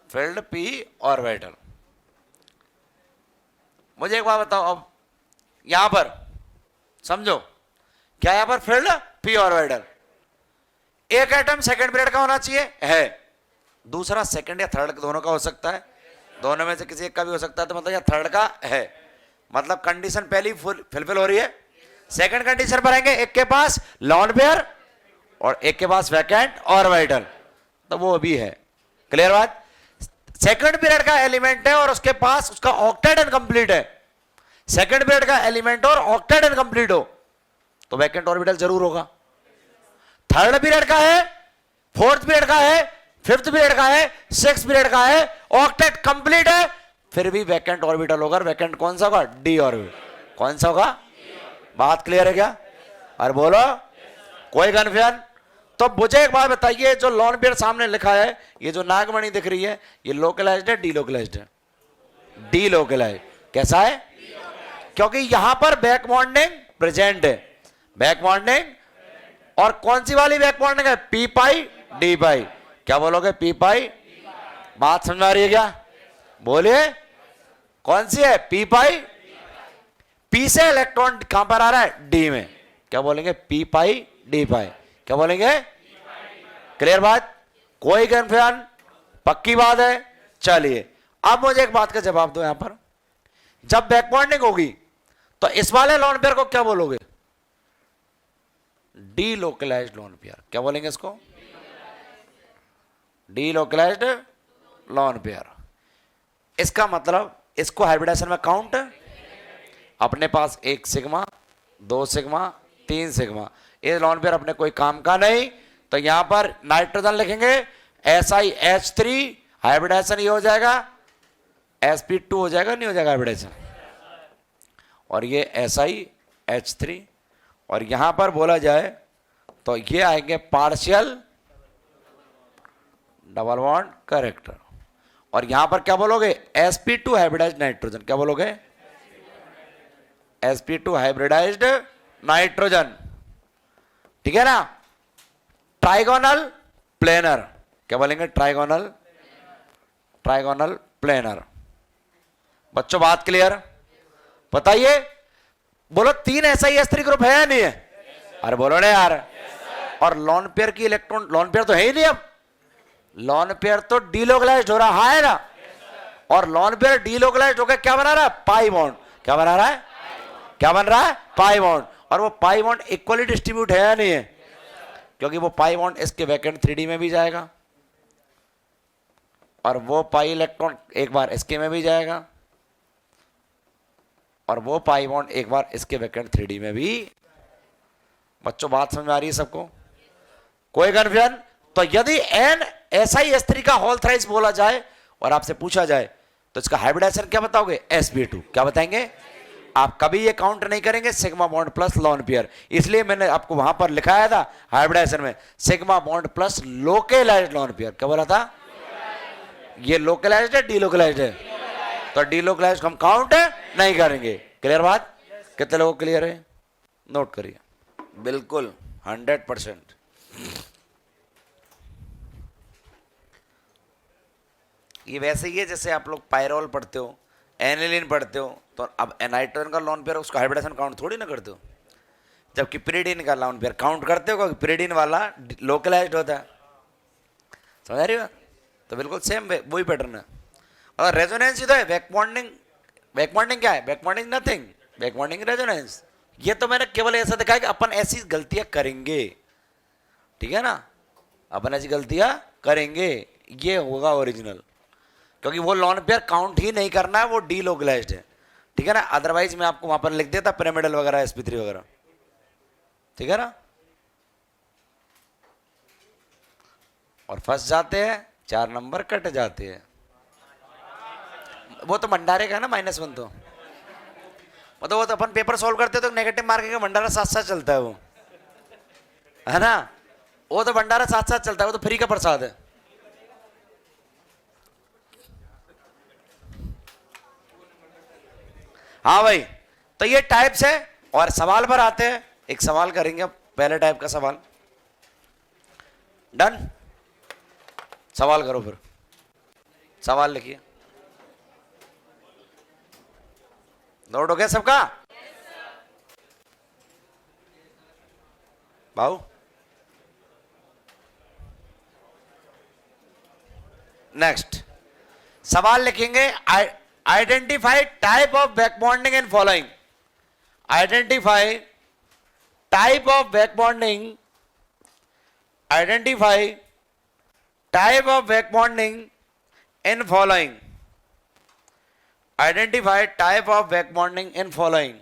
फिल्ड p ऑर्बिटल। मुझे एक बात बताओ, अब यहां पर समझो, क्या यहां पर फिल्ड p ऑर्बिटल, एक एटम सेकंड पीरियड का होना चाहिए, है, दूसरा सेकंड या थर्ड दोनों का हो सकता है, दोनों में से किसी एक का भी हो सकता है, तो मतलब यह थर्ड का है, मतलब कंडीशन पहली फुलफिल हो रही है। सेकंड कंडीशन पर आएंगे, एक के पास लॉन पेयर और एक के पास वैकेंट ऑर्बिटल, तो वो भी है। क्लियर बात। सेकंड पीरियड का एलिमेंट है और उसके पास उसका ऑक्टेट इनकंप्लीट है, सेकंड पीरियड का एलिमेंट और ऑक्टेट इनकंप्लीट हो तो वैकेंट ऑर्बिटल जरूर होगा। थर्ड पीरियड का है, फोर्थ पीरियड का है, फिफ्थ पीरियड का है, सिक्स पीरियड का है, ऑक्टेट कंप्लीट है, फिर भी वैकेंट ऑर्बिटल होगा। वैकेंट कौन सा होगा? D orbital. कौन सा होगा? बात क्लियर है क्या? अरे बोलो, कोई कन्फ्यूजन? तो मुझे एक बात बताइए, जो लॉन पेयर सामने लिखा है, ये जो नागमणि दिख रही है, ये लोकलाइज्ड है डीलोकलाइज्ड है? डीलोकलाइज्ड। कैसा है? क्योंकि यहां पर बैक बॉन्डिंग प्रेजेंट है, बैक बॉन्डिंग, और कौन सी वाली बैक बॉन्डिंग है? पी पाई डी पाई। क्या बोलोगे? पी पाई। बात समझ आ रही है क्या? बोलिए, कौन सी है? पी पाई। पी से इलेक्ट्रॉन कहां पर आ रहा है? डी में। क्या बोलेंगे? पी पाई डी पाई। क्या बोलेंगे? क्लियर बात? कोई कंफ्यूजन? पक्की बात है? चलिए अब मुझे एक बात का जवाब दो। यहां पर जब बैक बॉन्डिंग होगी तो इस वाले लॉन पेयर को क्या बोलोगे? Delocalised lawn pair. क्या बोलेंगे इसको? Delocalised lone pair. इसका मतलब इसको हाइब्रिडाइजेशन में काउंट, अपने पास एक सिग्मा, दो सिग्मा, तीन सिग्मा, ये लॉन पेयर अपने कोई काम का नहीं, तो यहां पर नाइट्रोजन लिखेंगे SiH3, हाइब्रिडाइजेशन ये हो जाएगा, sp2 हो जाएगा, नहीं हो जाएगा हाइब्रिडाइजेशन, और ये SiH3, और यहां पर बोला जाए तो ये आएंगे पार्शियल डबल बॉन्ड कैरेक्टर, और यहां पर क्या बोलोगे, sp2 हाइब्रिडाइज्ड नाइट्रोजन, क्या बोलोगे, sp2 हाइब्रिडाइज्ड नाइट्रोजन, ठीक है ना। ट्राइगोनल प्लेनर, क्या बोलेंगे, ट्राइगोनल, ट्राइगोनल प्लेनर। बच्चों बात क्लियर, बताइए, बोलो 3 SI3 ग्रुप है या नहीं है, अरे बोलो ना यार। और लॉन पेयर की इलेक्ट्रॉन, लॉन पेयर तो है ही नहीं, अब लॉन पेयर तो डीलोकलाइज्ड हो रहा है ना, और लॉन पेयर डीलोकलाइज्ड होकर क्या बना रहा है, पाई बॉन्ड, क्या बना रहा है, क्या बन रहा है, पाई बॉन्ड। और वो पाई बॉन्ड इक्वली डिस्ट्रीब्यूट है या नहीं है, क्योंकि वो पाई बॉन्ड इसके वैकेंट 3D में भी जाएगा, और वो पाई इलेक्ट्रॉन एक बार इसके में भी जाएगा, और वो पाई बॉन्ड एक बार इसके वैकेंट 3D में भी। बच्चों बात समझ में आ रही है सबको, कोई कन्फ्यूजन। तो यदि NSiS3 का होल थ्राइस बोला जाए और आपसे पूछा जाए तो इसका हाइब्रिडाइजेशन क्या बताओगे, sp2, क्या बताएंगे। आप कभी ये काउंट नहीं करेंगे sigma bond plus lone pair, इसलिए मैंने आपको वहां पर लिखाया था हाइब्रिडाइजेशन में sigma bond plus localised lone pair, क्या बोला था, ये लोकलाइज्ड है डीलोकलाइज्ड है, तो डीलोकलाइज्ड हम काउंट नहीं करेंगे। क्लियर बात, कितने लोगों को क्लियर है, नोट करिए, बिल्कुल 100%। ये वैसे ही है जैसे आप लोग पायरोल पढ़ते हो, एनिलीन पढ़ते हो, तो अब नाइट्रोजन का लॉन पेयर उसका हाइब्रिडेशन काउंट थोड़ी ना करते हो, जबकि पिरिडीन का लॉन पेयर काउंट करते हो, क्योंकि पिरिडीन वाला लोकलाइज्ड होता है, समझ रही हो। तो बिल्कुल सेम वही पैटर्न है। और रेजोनेंस ही तो है, बैक बॉन्डिंग, बैक बॉन्डिंग क्या है, back bonding nothing, back bonding resonance. ये तो मैंने केवल ऐसा दिखाया कि अपन ऐसी गलतियां करेंगे, ठीक है ना, अपन ऐसी गलतियां करेंगे, ये होगा ओरिजिनल, क्योंकि वो लॉन पेयर काउंट ही नहीं करना है, वो डीलोकलाइज्ड है, ठीक है ना। अदरवाइज मैं आपको वहां पर लिख देता पिरामिडल वगैरह sp3 वगैरह, ठीक है ना। और फंस जाते हैं, 4 नंबर कट जाते हैं। वो तो भंडारे का है ना -1, तो मतलब वो तो अपन पेपर सॉल्व करते तो नेगेटिव मार्किंग का भंडारा साथ साथ चलता है, वो है ना, वो तो भंडारा साथ साथ चलता है, वो तो फ्री का प्रसाद है। हाँ भाई, तो ये टाइप्स है। और सवाल पर आते हैं, एक सवाल करेंगे पहले टाइप का सवाल, डन, सवाल करो, फिर सवाल लिखिए, नोट हो गया सबका, भाऊ। नेक्स्ट सवाल लिखेंगे, identify type of back bonding in following, identify type of back bonding, identify type of back bonding in following, identify type of back bonding in following,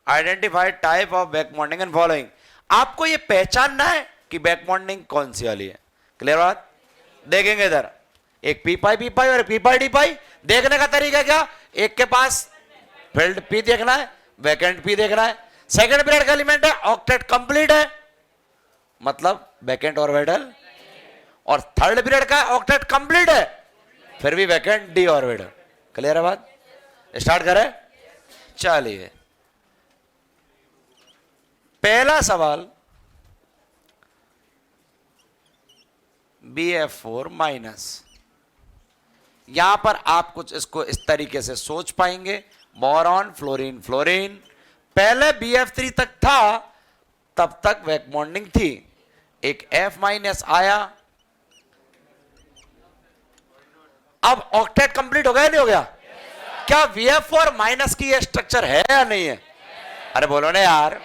identify type of back bonding in following. आपको ये पहचानना है कि back bonding कौन सी वाली है। Clear बात, देखेंगे इधर एक पी पाई और पी पाई डी पाई। देखने का तरीका क्या, एक के पास फील्ड पी देखना है, वैकेंट पी देखना है, सेकंड पीरियड का एलिमेंट है, ऑक्टेट कंप्लीट है, मतलब वैकेंट ऑर्बिटल, और थर्ड पीरियड का ऑक्टेट कंप्लीट है, फिर भी वैकेंट डी ऑर्बिटल। क्लियर है बात, स्टार्ट करें, चलिए पहला सवाल, BF4 माइनस। यहां पर आप कुछ इसको इस तरीके से सोच पाएंगे, बोरॉन फ्लोरीन फ्लोरीन, पहले BF3 तक था, तब तक बैक बॉन्डिंग थी, एक F माइनस आया, अब ऑक्टेट कंप्लीट हो गया नहीं हो गया, क्या BF4 माइनस की ये स्ट्रक्चर है या नहीं है, अरे बोलो ना यार।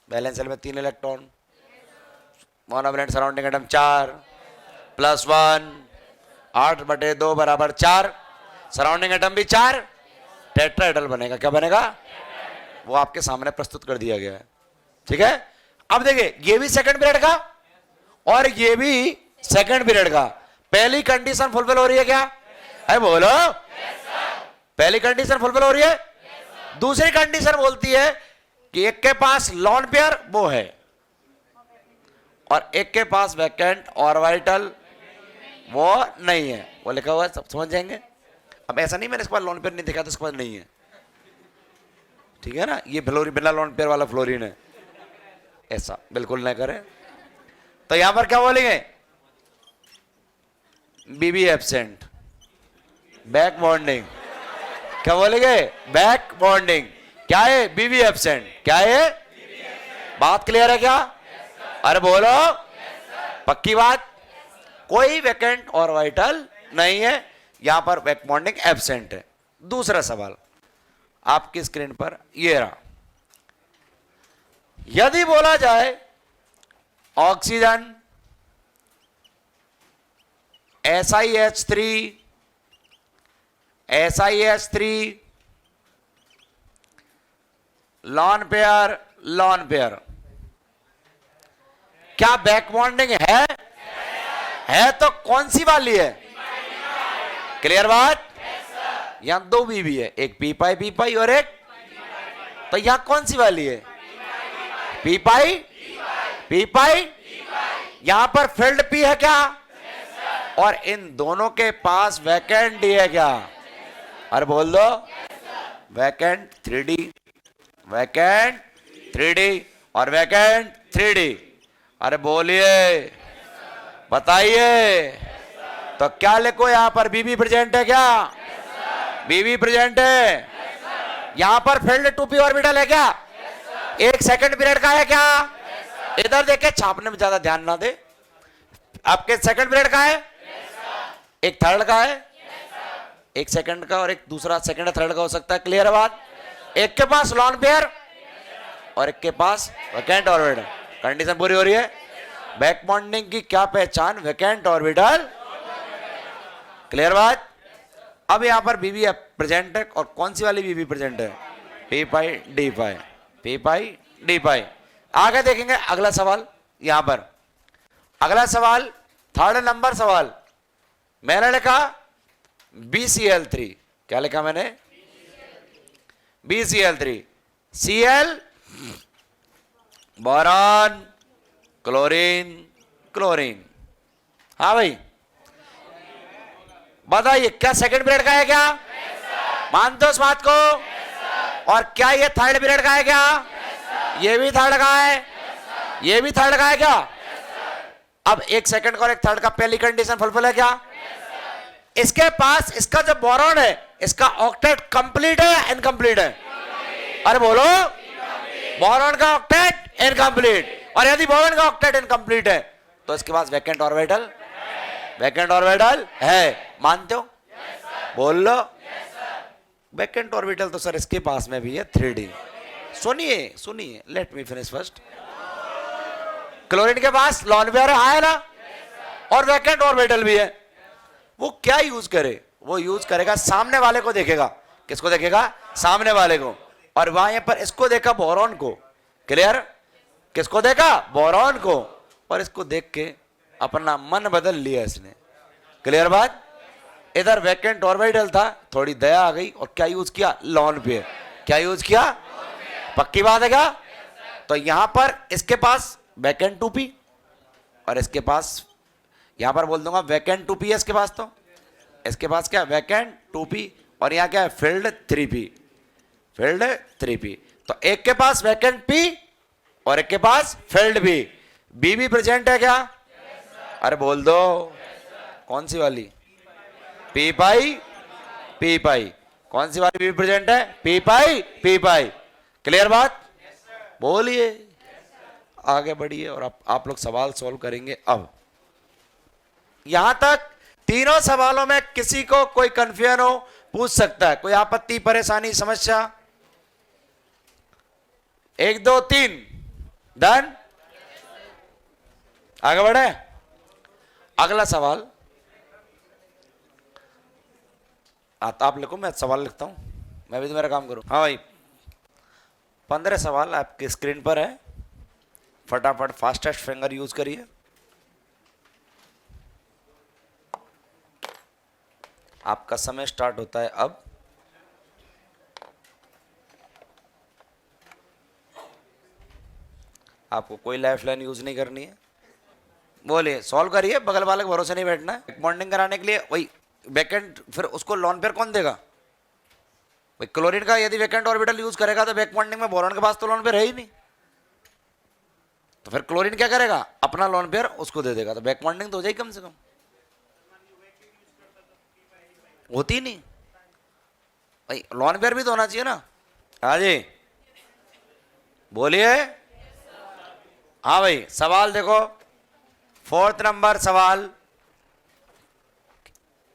बैलेंस सेल में 3 इलेक्ट्रॉन, मोनोवैलेंट सराउंडिंग एटम 4 +1, 8/2 बराबर 4, सराउंडिंग एटम भी 4, टेट्राहेड्रल बनेगा, क्या बनेगा, वो आपके सामने प्रस्तुत कर दिया गया है, ठीक है। अब देखिए ये भी सेकंड पीरियड का और ये भी सेकंड पीरियड का, पहली कंडीशन फुलफिल हो रही है क्या, है बोलो, पहली कंडीशन फुलफिल हो रही है, दूसरी कंडीशन बोलती है कि एक के पास लॉन पेयर वो है और एक के पास वैकेंट ऑर्बिटल वो नहीं है, वो लिखा हुआ है, सब समझ जाएंगे। अब ऐसा नहीं मैंने इसके बाद लोन पेयर नहीं देखा तो इसके बाद नहीं है, ठीक है ना, ये फ्लोरी बिना लोन पेयर वाला फ्लोरीन है, ऐसा बिल्कुल नहीं करें। तो यहां पर क्या बोलेंगे, बीबी एब्सेंट, बैक बॉन्डिंग, क्या बोलेंगे, बैक बॉन्डिंग, क्या है, बीबी एब्सेंट, क्या है, बात क्लियर है क्या, अरे बोलो, पक्की बात, कोई वैकेंट और वाइटल नहीं है, यहां पर बैक बॉन्डिंग एब्सेंट है। दूसरा सवाल आपकी स्क्रीन पर ये रहा, यदि बोला जाए ऑक्सीजन SiH3 लॉन पेयर क्या बैक बॉन्डिंग है तो कौन सी वाली है, क्लियर बात, यहां दो बीबी है, एक पी पाई और एक, तो यहां कौन सी वाली है, पी पाई, यहां पर फिल्ड पी है क्या, और इन दोनों के पास वैकेंट डी है क्या, अरे बोल दो, वैकेंट 3D, वैकेंट 3D और वैकेंट 3D, अरे बोलिए, बताइए, तो क्या लिखो यहां पर, बीबी प्रेजेंट है क्या, बीबी प्रेजेंट है, यहां पर फील्ड 2p ऑर्बिटल है क्या, एक सेकंड पीरियड का है क्या, इधर देखे, छापने में ज्यादा ध्यान ना दे, आपके सेकंड पीरियड का है, एक थर्ड का है, एक सेकंड का और एक दूसरा सेकंड थर्ड का हो सकता है, क्लियर है बात, एक के पास लॉन पेयर और एक के पास वैकेंट ऑर्बिटल, कंडीशन पूरी हो रही है, बैक बॉन्डिंग की क्या पहचान, वैकेंट ऑर्बिटल, क्लियर बात। अब यहां पर बीबी प्रेजेंट है, और कौन सी वाली बीबी प्रेजेंट है, पी पाई डी पाई। आगे देखेंगे अगला सवाल, यहां पर अगला सवाल, थर्ड नंबर सवाल, मैंने लिखा BCl3, क्या लिखा मैंने, BCl3, Cl बोरॉन क्लोरीन, हाँ भाई बताइए, क्या सेकंड पीरियड का है क्या, मानते हो इस बात को, और क्या ये थर्ड पीरियड का है क्या, ये भी थर्ड का है, ये भी थर्ड का है क्या, अब एक सेकंड का और एक थर्ड का पहली कंडीशन फुलफिल है क्या, इसके पास इसका जो बोरॉन है, इसका ऑक्टेट कंप्लीट है या इनकम्प्लीट है, अरे बोलो, बोरॉन का ऑक्टेट इनकम्प्लीट, और यदि बोरॉन का ऑक्टेट इनकम्प्लीट है तो इसके पास वैकेंट ऑर्बिटल है, मानते हो, बोल लो, वैकेंट ऑर्बिटल तो सर इसके पास में भी है 3D, सुनिए, let me finish first, chlorine के पास लॉन पेयर है ना, और वैकेंट ऑर्बिटल भी है, वो क्या यूज करे, वो यूज करेगा सामने वाले को देखेगा, किसको देखेगा, सामने वाले को, और वहां पर इसको देखा बोरॉन को, क्लियर, किसको देखा, बोरॉन को, और इसको देख के अपना मन बदल लिया इसने, क्लियर बात, इधर वैकेंट ऑर्बिटल था, थोड़ी दया आ गई और क्या यूज किया, लॉन पेयर, क्या यूज किया, पक्की बात है क्या, तो यहां पर इसके पास वैकेंट 2p और इसके पास, यहां पर बोल दूंगा वैकेंट 2p है इसके पास, तो इसके पास क्या, वैकेंट 2p, और यहां क्या है, फील्ड 3p, तो एक के पास वैकेंट p और एक के पास फील्ड b, बीबी प्रेजेंट है क्या, अरे बोल दो, कौन सी वाली, पी पाई, कौन सी वाली बीबी प्रेजेंट है, पी पाई, क्लियर बात, बोलिए, आगे बढ़िए, और आप लोग सवाल सॉल्व करेंगे। अब यहां तक तीनों सवालों में किसी को कोई कंफ्यूजन हो, पूछ सकता है, कोई आपत्ति परेशानी समस्या, 1 2 3 डन, आगे बढ़े, अगला सवाल, आप लिखो, मैं सवाल लिखता हूं, मैं भी तो मेरा काम करूं, हाँ भाई, 15 सवाल आपकी स्क्रीन पर है, फटाफट फास्टेस्ट फिंगर यूज करिए, आपका समय स्टार्ट होता है अब, आपको कोई लाइफ लाइन यूज नहीं करनी है, बोलिए, सॉल्व करिए, बगल वाले के भरोसे नहीं बैठना है। बैक बॉन्डिंग कराने के लिए वही वैकेंट, फिर उसको लॉन पेयर कौन देगा? भाई क्लोरीन का यदि वैकेंट ऑर्बिटल यूज करेगा तो बैक बॉन्डिंग में बोरॉन के पास तो लॉन पेयर है ही नहीं, तो फिर क्लोरीन क्या करेगा? अपना लॉन पेयर उसको दे देगा, तो बैक बॉन्डिंग तो हो जाएगी कम से कम। होती नहीं भाई, लॉन पेयर भी तो होना चाहिए ना। हाँ जी बोलिए। हाँ भाई सवाल देखो, 4th नंबर सवाल,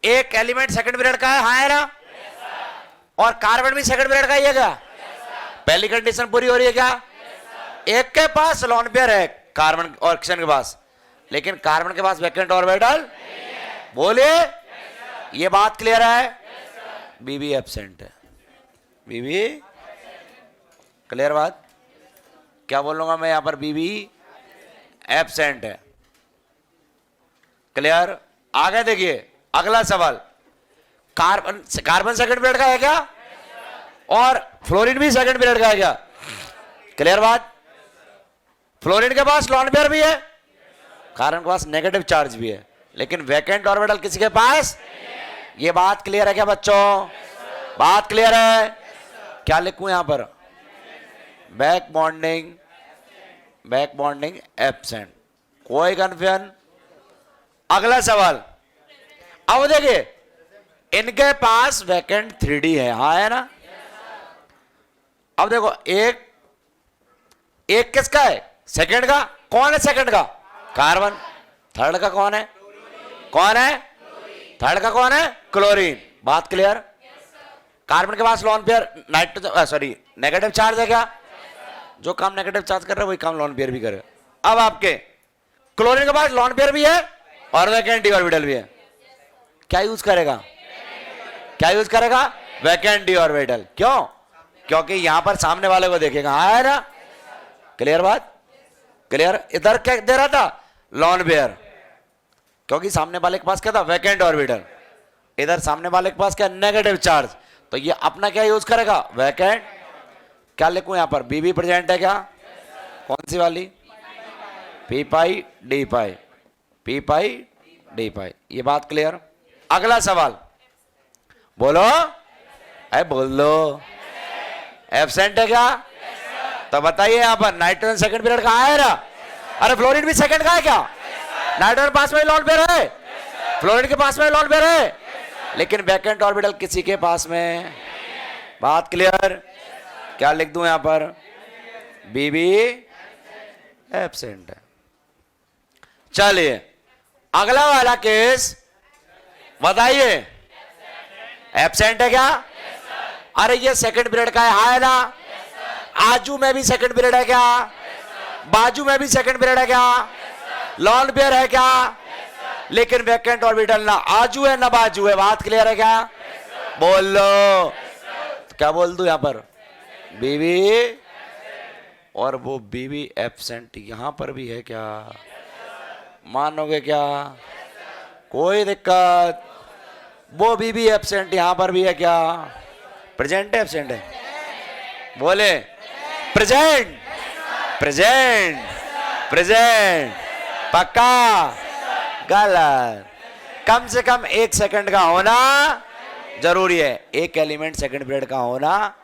एक एलिमेंट सेकंड पीरियड का है, हाँ है ना? और कार्बन भी सेकंड पीरियड का ही है क्या? पहली कंडीशन पूरी हो रही है क्या? एक के पास लॉन पेयर है कार्बन और ऑक्सीजन के पास, लेकिन कार्बन के पास वैकेंट ऑर्बिटल बोलिए, ये बात क्लियर है? बीबी एब्सेंट है, बीबी क्लियर बात? क्या बोलूंगा मैं यहां पर? बीबी एब्सेंट है, क्लियर? आगे देखिए अगला सवाल, कार्बन सेकंड पीरियड का है क्या? और फ्लोरीन भी सेकंड पीरियड का है क्या? क्लियर बात? फ्लोरीन के पास लॉन पेयर भी है, कार्बन के पास नेगेटिव चार्ज भी है, लेकिन वैकेंट ऑर्बिटल किसी के पास? ये बात क्लियर है क्या बच्चों? बात क्लियर है? क्या लिखूं यहां पर? बैक बॉन्डिंग एब्सेंट, कोई कंफ्यूजन? अगला सवाल, अब देखिए इनके पास वैकेंट 3D है, हाँ है ना? अब देखो एक किसका है? सेकंड का। कौन है सेकंड का? कार्बन। थर्ड का कौन है? थर्ड का कौन है? क्लोरीन। बात क्लियर? कार्बन के पास लॉन पेयर नेगेटिव चार्ज है क्या? जो काम नेगेटिव चार्ज कर रहा है वही काम लॉन पेयर भी करे। अब आपके क्लोरीन के पास लॉन पेयर भी है और वैकेंट डी ऑर्बिटल भी है, क्या यूज करेगा? Vacant D orbital. क्यों? क्योंकि यहां पर सामने वाले को देखेगा, हाँ है ना? क्लियर बात? क्लियर? इधर क्या दे रहा था? लॉन पेयर, क्योंकि सामने वाले के पास क्या था? Vacant orbital. इधर सामने वाले के पास क्या? नेगेटिव चार्ज, तो ये अपना क्या यूज करेगा? वैकेंट। क्या लिखूं यहां पर? बीबी प्रेजेंट है क्या? कौन सी वाली? पी पाई डी पाई। ये बात क्लियर? अगला सवाल बोलो, अरे बोल लो, एब्सेंट है क्या? तो बताइए यहां पर नाइट्रोजन सेकंड पीरियड का है ना? अरे फ्लोरीन भी सेकंड का है क्या? नाइट्रोजन पास में लॉन पेयर है, फ्लोरीन के पास में लॉन पेयर है, लेकिन वैकेंट ऑर्बिटल किसी के पास में। बात क्लियर? क्या लिख दूं यहां पर? बीबी एब्सेंट है। चलिए अगला वाला केस बताइए, एब्सेंट है क्या? अरे ये सेकंड पीरियड का है, हाँ है ना? आजू में भी सेकंड पीरियड है क्या? बाजू में भी सेकंड पीरियड है क्या? लॉन पेयर है क्या? लेकिन वैकेंट ऑर्बिटल ना आजू है ना बाजू है। बात क्लियर है क्या? बोल लो। तो क्या बोल दूं यहां पर? बीबी, और वो बीबी एब्सेंट यहां पर भी है क्या? मानोगे क्या? कोई दिक्कत? वो बीबी एब्सेंट यहां पर भी है क्या? प्रेजेंट है एब्सेंट है? बोले प्रेजेंट। पक्का? गलत। कम से कम 1 सेकंड का होना जरूरी है। एक एलिमेंट सेकंड पीरियड का होना,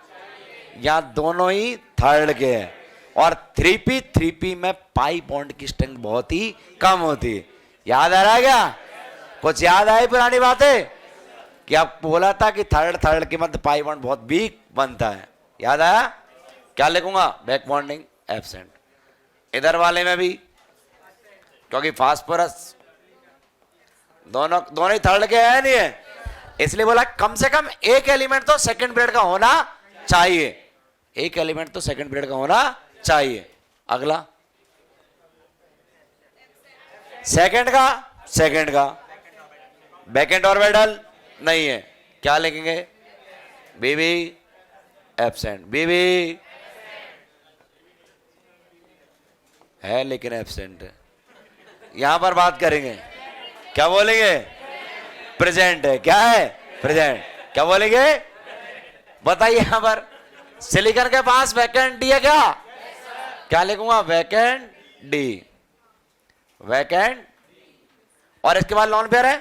या दोनों ही थर्ड के हैं। और 3p में पाई बॉन्ड की स्ट्रेंथ बहुत ही कम होती। याद आ रहा है क्या? कुछ याद आई पुरानी बातें कि आप बोला था कि थर्ड के मध्य पाई बॉन्ड बहुत वीक बनता है। याद आया? क्या लिखूंगा? Back bonding absent. इधर वाले में भी, क्योंकि फास्फोरस दोनों ही थर्ड के है नहीं है, इसलिए बोला कम से कम एक एलिमेंट तो सेकंड पीरियड का होना चाहिए। एक एलिमेंट तो सेकंड पीरियड का होना चाहिए। अगला सेकंड का वैकेंट ऑर्बिटल नहीं है, क्या लिखेंगे? बीबी एब्सेंट। बीबी है लेकिन एब्सेंट है। यहां पर बात करेंगे, क्या बोलेंगे? प्रेजेंट है। क्या है? प्रेजेंट। क्या बोलेंगे? बताइए यहां पर सिलिकॉन के पास वैकेंट डी है क्या? क्या लिखूंगा? Vacant D. वैकेंट और इसके बाद लॉन पेयर है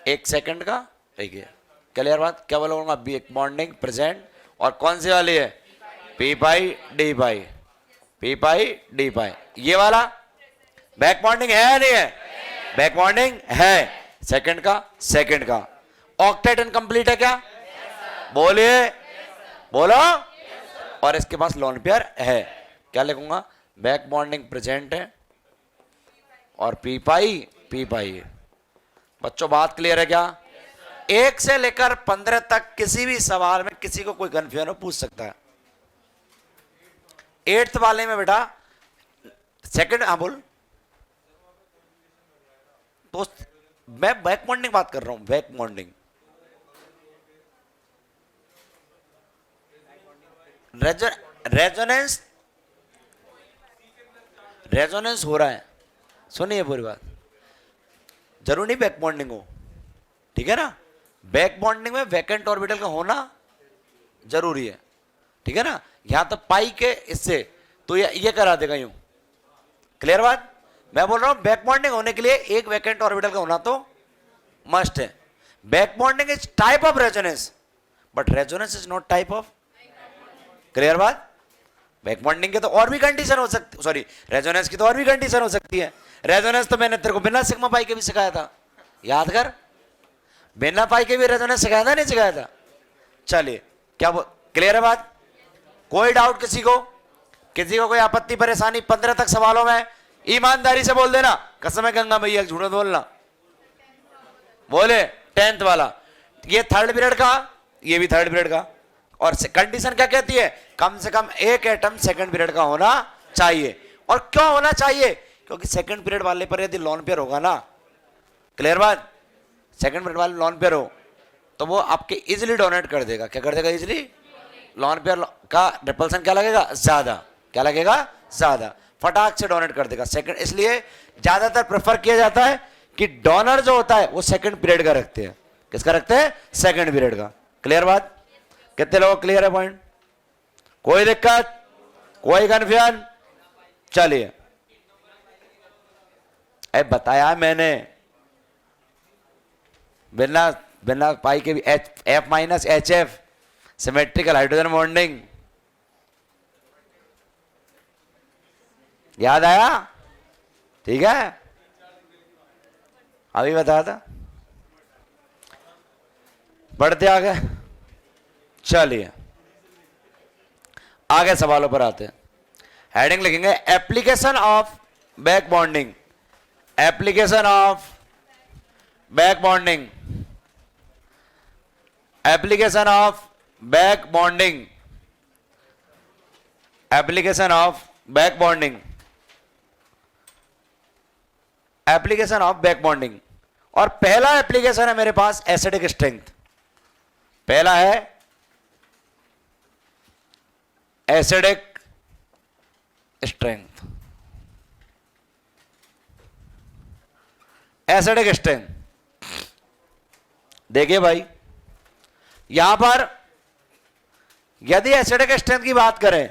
1 सेकंड का, ठीक है, क्लियर बात। क्या बोलूंगा, बैक बॉन्डिंग प्रेजेंट, और कौन सी वाली है, पी पाई डी पाई, पी पाई डी पाई। ये वाला बैक बॉन्डिंग है या नहीं है, बैक बॉन्डिंग है, सेकंड का, सेकंड का। ऑक्टेट इनकम्प्लीट है क्या, बोलिए, बोलो। और इसके पास लोन पेयर है, क्या लिखूंगा, बैक बॉन्डिंग प्रेजेंट है और पी पाई है। बच्चों बात क्लियर है क्या। 1 से लेकर 15 तक किसी भी सवाल में किसी को कोई कंफ्यूजन हो पूछ सकता है। 8th वाले में बेटा सेकंड, हाँ बोल, तो मैं बैक बॉन्डिंग बात कर रहा हूं, बैक बॉन्डिंग। रेजोनेंस, रेजोनेंस हो रहा है, सुनिए पूरी बात, जरूरी नहीं बैक बॉन्डिंग हो, ठीक है ना। बैक बॉन्डिंग में वैकेंट ऑर्बिटल का होना जरूरी है, ठीक है ना। यहां तो पाई के इससे तो ये करा देगा यूं, क्लियर बात। मैं बोल रहा हूं बैक बॉन्डिंग होने के लिए एक वैकेंट ऑर्बिटल का होना तो मस्ट है। Back bonding is type of resonance, but resonance is not type of, clear बात। बैक बॉन्डिंग के तो और भी कंडीशन हो सकती, सॉरी रेजोनेंस की तो और भी कंडीशन हो सकती है। रेजोनेंस तो मैंने तेरे को बिना सिग्मा पाई के भी सिखाया था, याद कर, बिना पाई के भी रेजोनेंस सिखाया था, नहीं सिखाया था। चलिए क्या क्लियर है बात, कोई डाउट किसी को, किसी को कोई आपत्ति परेशानी 15 तक सवालों में ईमानदारी से बोल देना, कसम है गंगा मैया झूठ मत बोलना, बोले 10th वाला, ये 3rd पीरियड का, ये भी 3rd पीरियड का। और कंडीशन क्या कहती है, कम से कम एक एटम 2nd पीरियड का होना चाहिए। और क्यों होना चाहिए, क्योंकि 2nd पीरियड वाले पर यदि लॉन पेयर होगा ना, क्लियर बात, 2nd पीरियड वाले लॉन पेयर हो तो वो आपके इजिली डोनेट कर देगा, क्या कर देगा, इजिली लॉन पेयर का रिपल्सन क्या लगेगा, ज्यादा, क्या लगेगा, ज्यादा, फटाक से डोनेट कर देगा सेकंड। इसलिए ज्यादातर प्रेफर किया जाता है कि डोनर जो होता है वो 2nd पीरियड का रखते हैं, किसका रखते हैं, 2nd पीरियड का, क्लियर बात। कितने लोग क्लियर है पॉइंट, कोई दिक्कत, कोई कन्फ्यूजन। चलिए बताया मैंने, बिना पाई के भी F minus HF symmetrical hydrogen bonding, याद आया, ठीक है, अभी बताया था, बढ़ते आगे। चलिए आगे सवालों पर आते हैं। हेडिंग लिखेंगे application of back bonding, application of back bonding, application of back bonding, application of back bonding, application of back bonding. और पहला एप्लीकेशन है मेरे पास एसिडिक स्ट्रेंथ, पहला है एसिडिक स्ट्रेंथ, एसिडिक स्ट्रेंथ। देखिए भाई यहां पर यदि एसिडिक स्ट्रेंथ की बात करें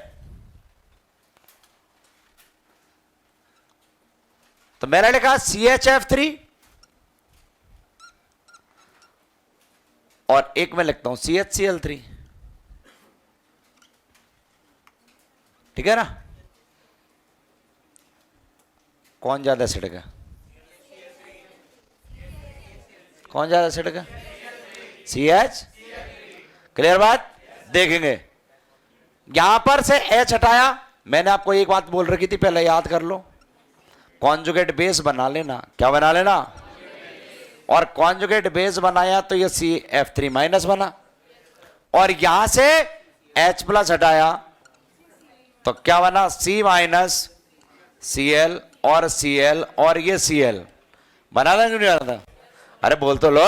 तो मैंने लिखा CHF3 और एक मैं लिखता हूं CHCl3, ठीक है ना। कौन ज्यादा एसिडिक है, कौन ज्यादा एसिडिक है, CH, क्लियर बात। देखेंगे यहां पर से H हटाया, मैंने आपको एक बात बोल रखी थी पहले, याद कर लो, कॉन्जुगेट बेस बना लेना, क्या बना लेना, और कॉन्जुगेट बेस बनाया तो ये CF3 माइनस बना, और यहां से H प्लस हटाया तो क्या बना, C माइनस Cl और Cl और ये Cl बना था, क्यों नहीं बना था, अरे बोल तो लो,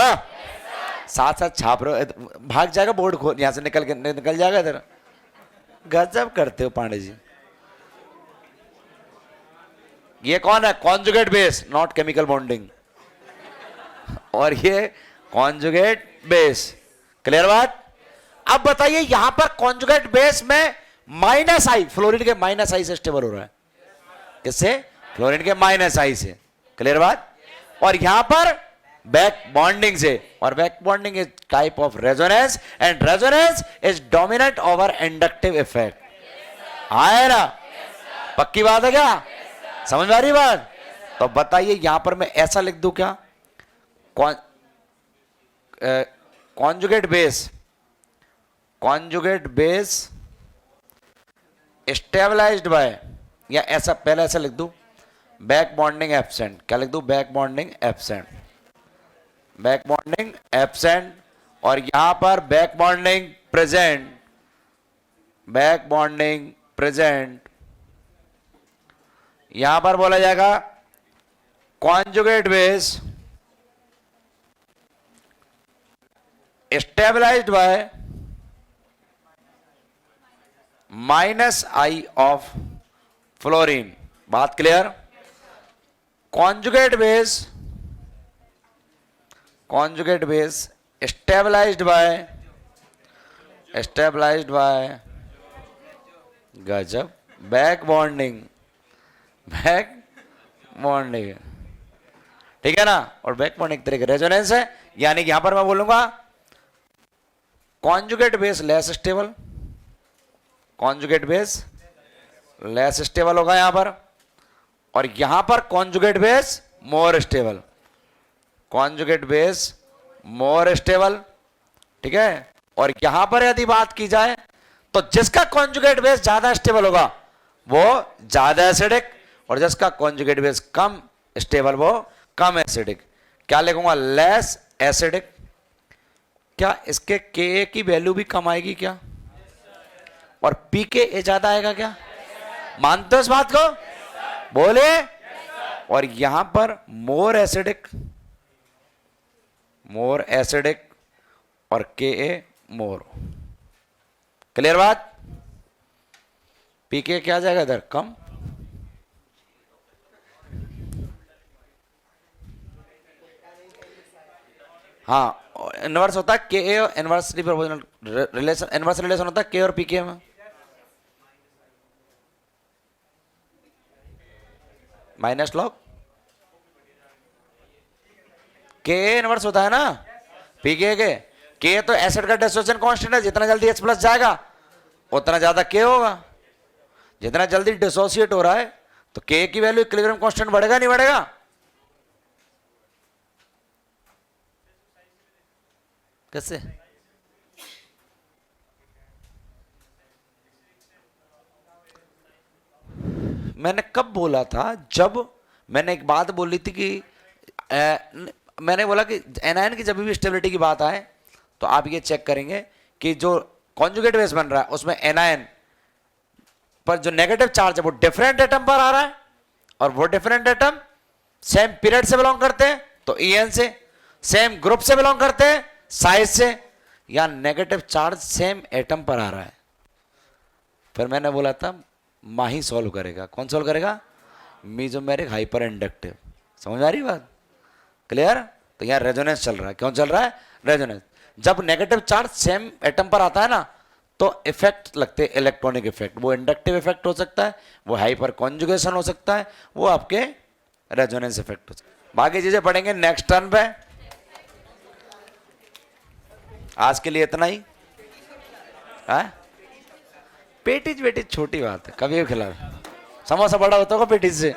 साथ साथ छाप रहे हो, भाग जाएगा बोर्ड खोल, यहां से निकल जाएगा इधर, गजब करते हो पांडे जी। ये कौन है, conjugate base, not chemical bonding, और ये कॉन्जुगेट बेस, क्लियर बात। अब बताइए यहां पर कॉन्जुगेट बेस में माइनस आई, फ्लोरीन के माइनस आई से स्टेबल हो रहा है, किससे, फ्लोरीन के माइनस आई से, क्लियर बात। और यहां पर बैक बॉन्डिंग से, और back bonding is type of resonance and resonance is dominant over inductive effect. है ना? पक्की बात है क्या? समझ में आ रही बात? तो बताइए यहां पर मैं ऐसा लिख दूं क्या, conjugate base, conjugate base stabilised by, या ऐसा पहले ऐसा लिख दूं बैक बॉन्डिंग एब्सेंट। क्या लिख दूं? Back bonding absent, back bonding absent, और यहां पर back bonding present, back bonding present. यहां पर बोला जाएगा conjugate base stabilised by -I of fluorine. बात clear? Conjugate base, conjugate base stabilised by गजब बैक बॉन्डिंग, बैक बॉन्डिंग, ठीक है ना? और बैक बॉन्डिंग तरह का रेजोनेंस है, यानी कि यहां पर मैं बोलूंगा conjugate base less stable, conjugate base less stable होगा यहां पर, और यहां पर conjugate base more stable, conjugate base more stable, ठीक है? और यहां पर यदि बात की जाए तो जिसका कॉन्जुगेट बेस ज्यादा स्टेबल होगा वो ज्यादा एसिडिक, और जिसका कॉन्जुगेट बेस कम स्टेबल वो कम एसिडिक। क्या लिखूंगा? Less acidic. क्या इसके के की वैल्यू भी कम आएगी क्या? और पी के ए ज्यादा आएगा क्या? मानते हो इस बात को? बोले। और यहां पर मोर एसिडिक, मोर एसिडिक, और के ए मोर। क्लियर बात? पीके क्या जाएगा इधर? कम। हाँ, इनवर्स होता है के ए, inversely proportional relation, inverse relation होता है के और पीके में। माइनस लॉग के इनवर्स होता है ना पीके के तो एसिड का डिसोसिएशन कांस्टेंट है, जितना जल्दी H प्लस जाएगा उतना ज्यादा के होगा। जितना जल्दी डिसोसिएट हो रहा है तो के की वैल्यू इक्विलिब्रियम कांस्टेंट बढ़ेगा नहीं बढ़ेगा? कैसे? मैंने कब बोला था? जब मैंने एक बात बोली थी कि मैंने बोला कि एनायन की जब भी स्टेबिलिटी की बात आए तो आप ये चेक करेंगे कि जो कॉन्जुगेट बेस बन रहा है उसमें एनायन पर जो नेगेटिव चार्ज है वो डिफरेंट एटम पर आ रहा है, और वो डिफरेंट एटम सेम पीरियड से बिलोंग करते हैं तो EN से, सेम ग्रुप से बिलोंग करते हैं साइज से, या नेगेटिव चार्ज सेम एटम पर आ रहा है। फिर मैंने बोला था माही सॉल्व करेगा। कौन सॉल्व करेगा? Mesomeric hyper inductive. समझ आ रही बात? क्लियर? तो यहां रेजोनेंस चल रहा है। क्यों चल रहा है रेजोनेंस? जब नेगेटिव चार्ज सेम एटम पर आता है ना तो इफेक्ट लगते हैं इलेक्ट्रॉनिक इफेक्ट। वो इंडक्टिव इफेक्ट हो सकता है, वो हाइपर कॉन्जुगेशन हो सकता है, वो आपके रेजोनेंस इफेक्ट हो सकता है। बाकी चीजें पढ़ेंगे नेक्स्ट टर्न पे। आज के लिए इतना ही है। पेटीज वेटीज छोटी बात है, कभी भी खिला। समोसा बड़ा होता होगा पेटीज से।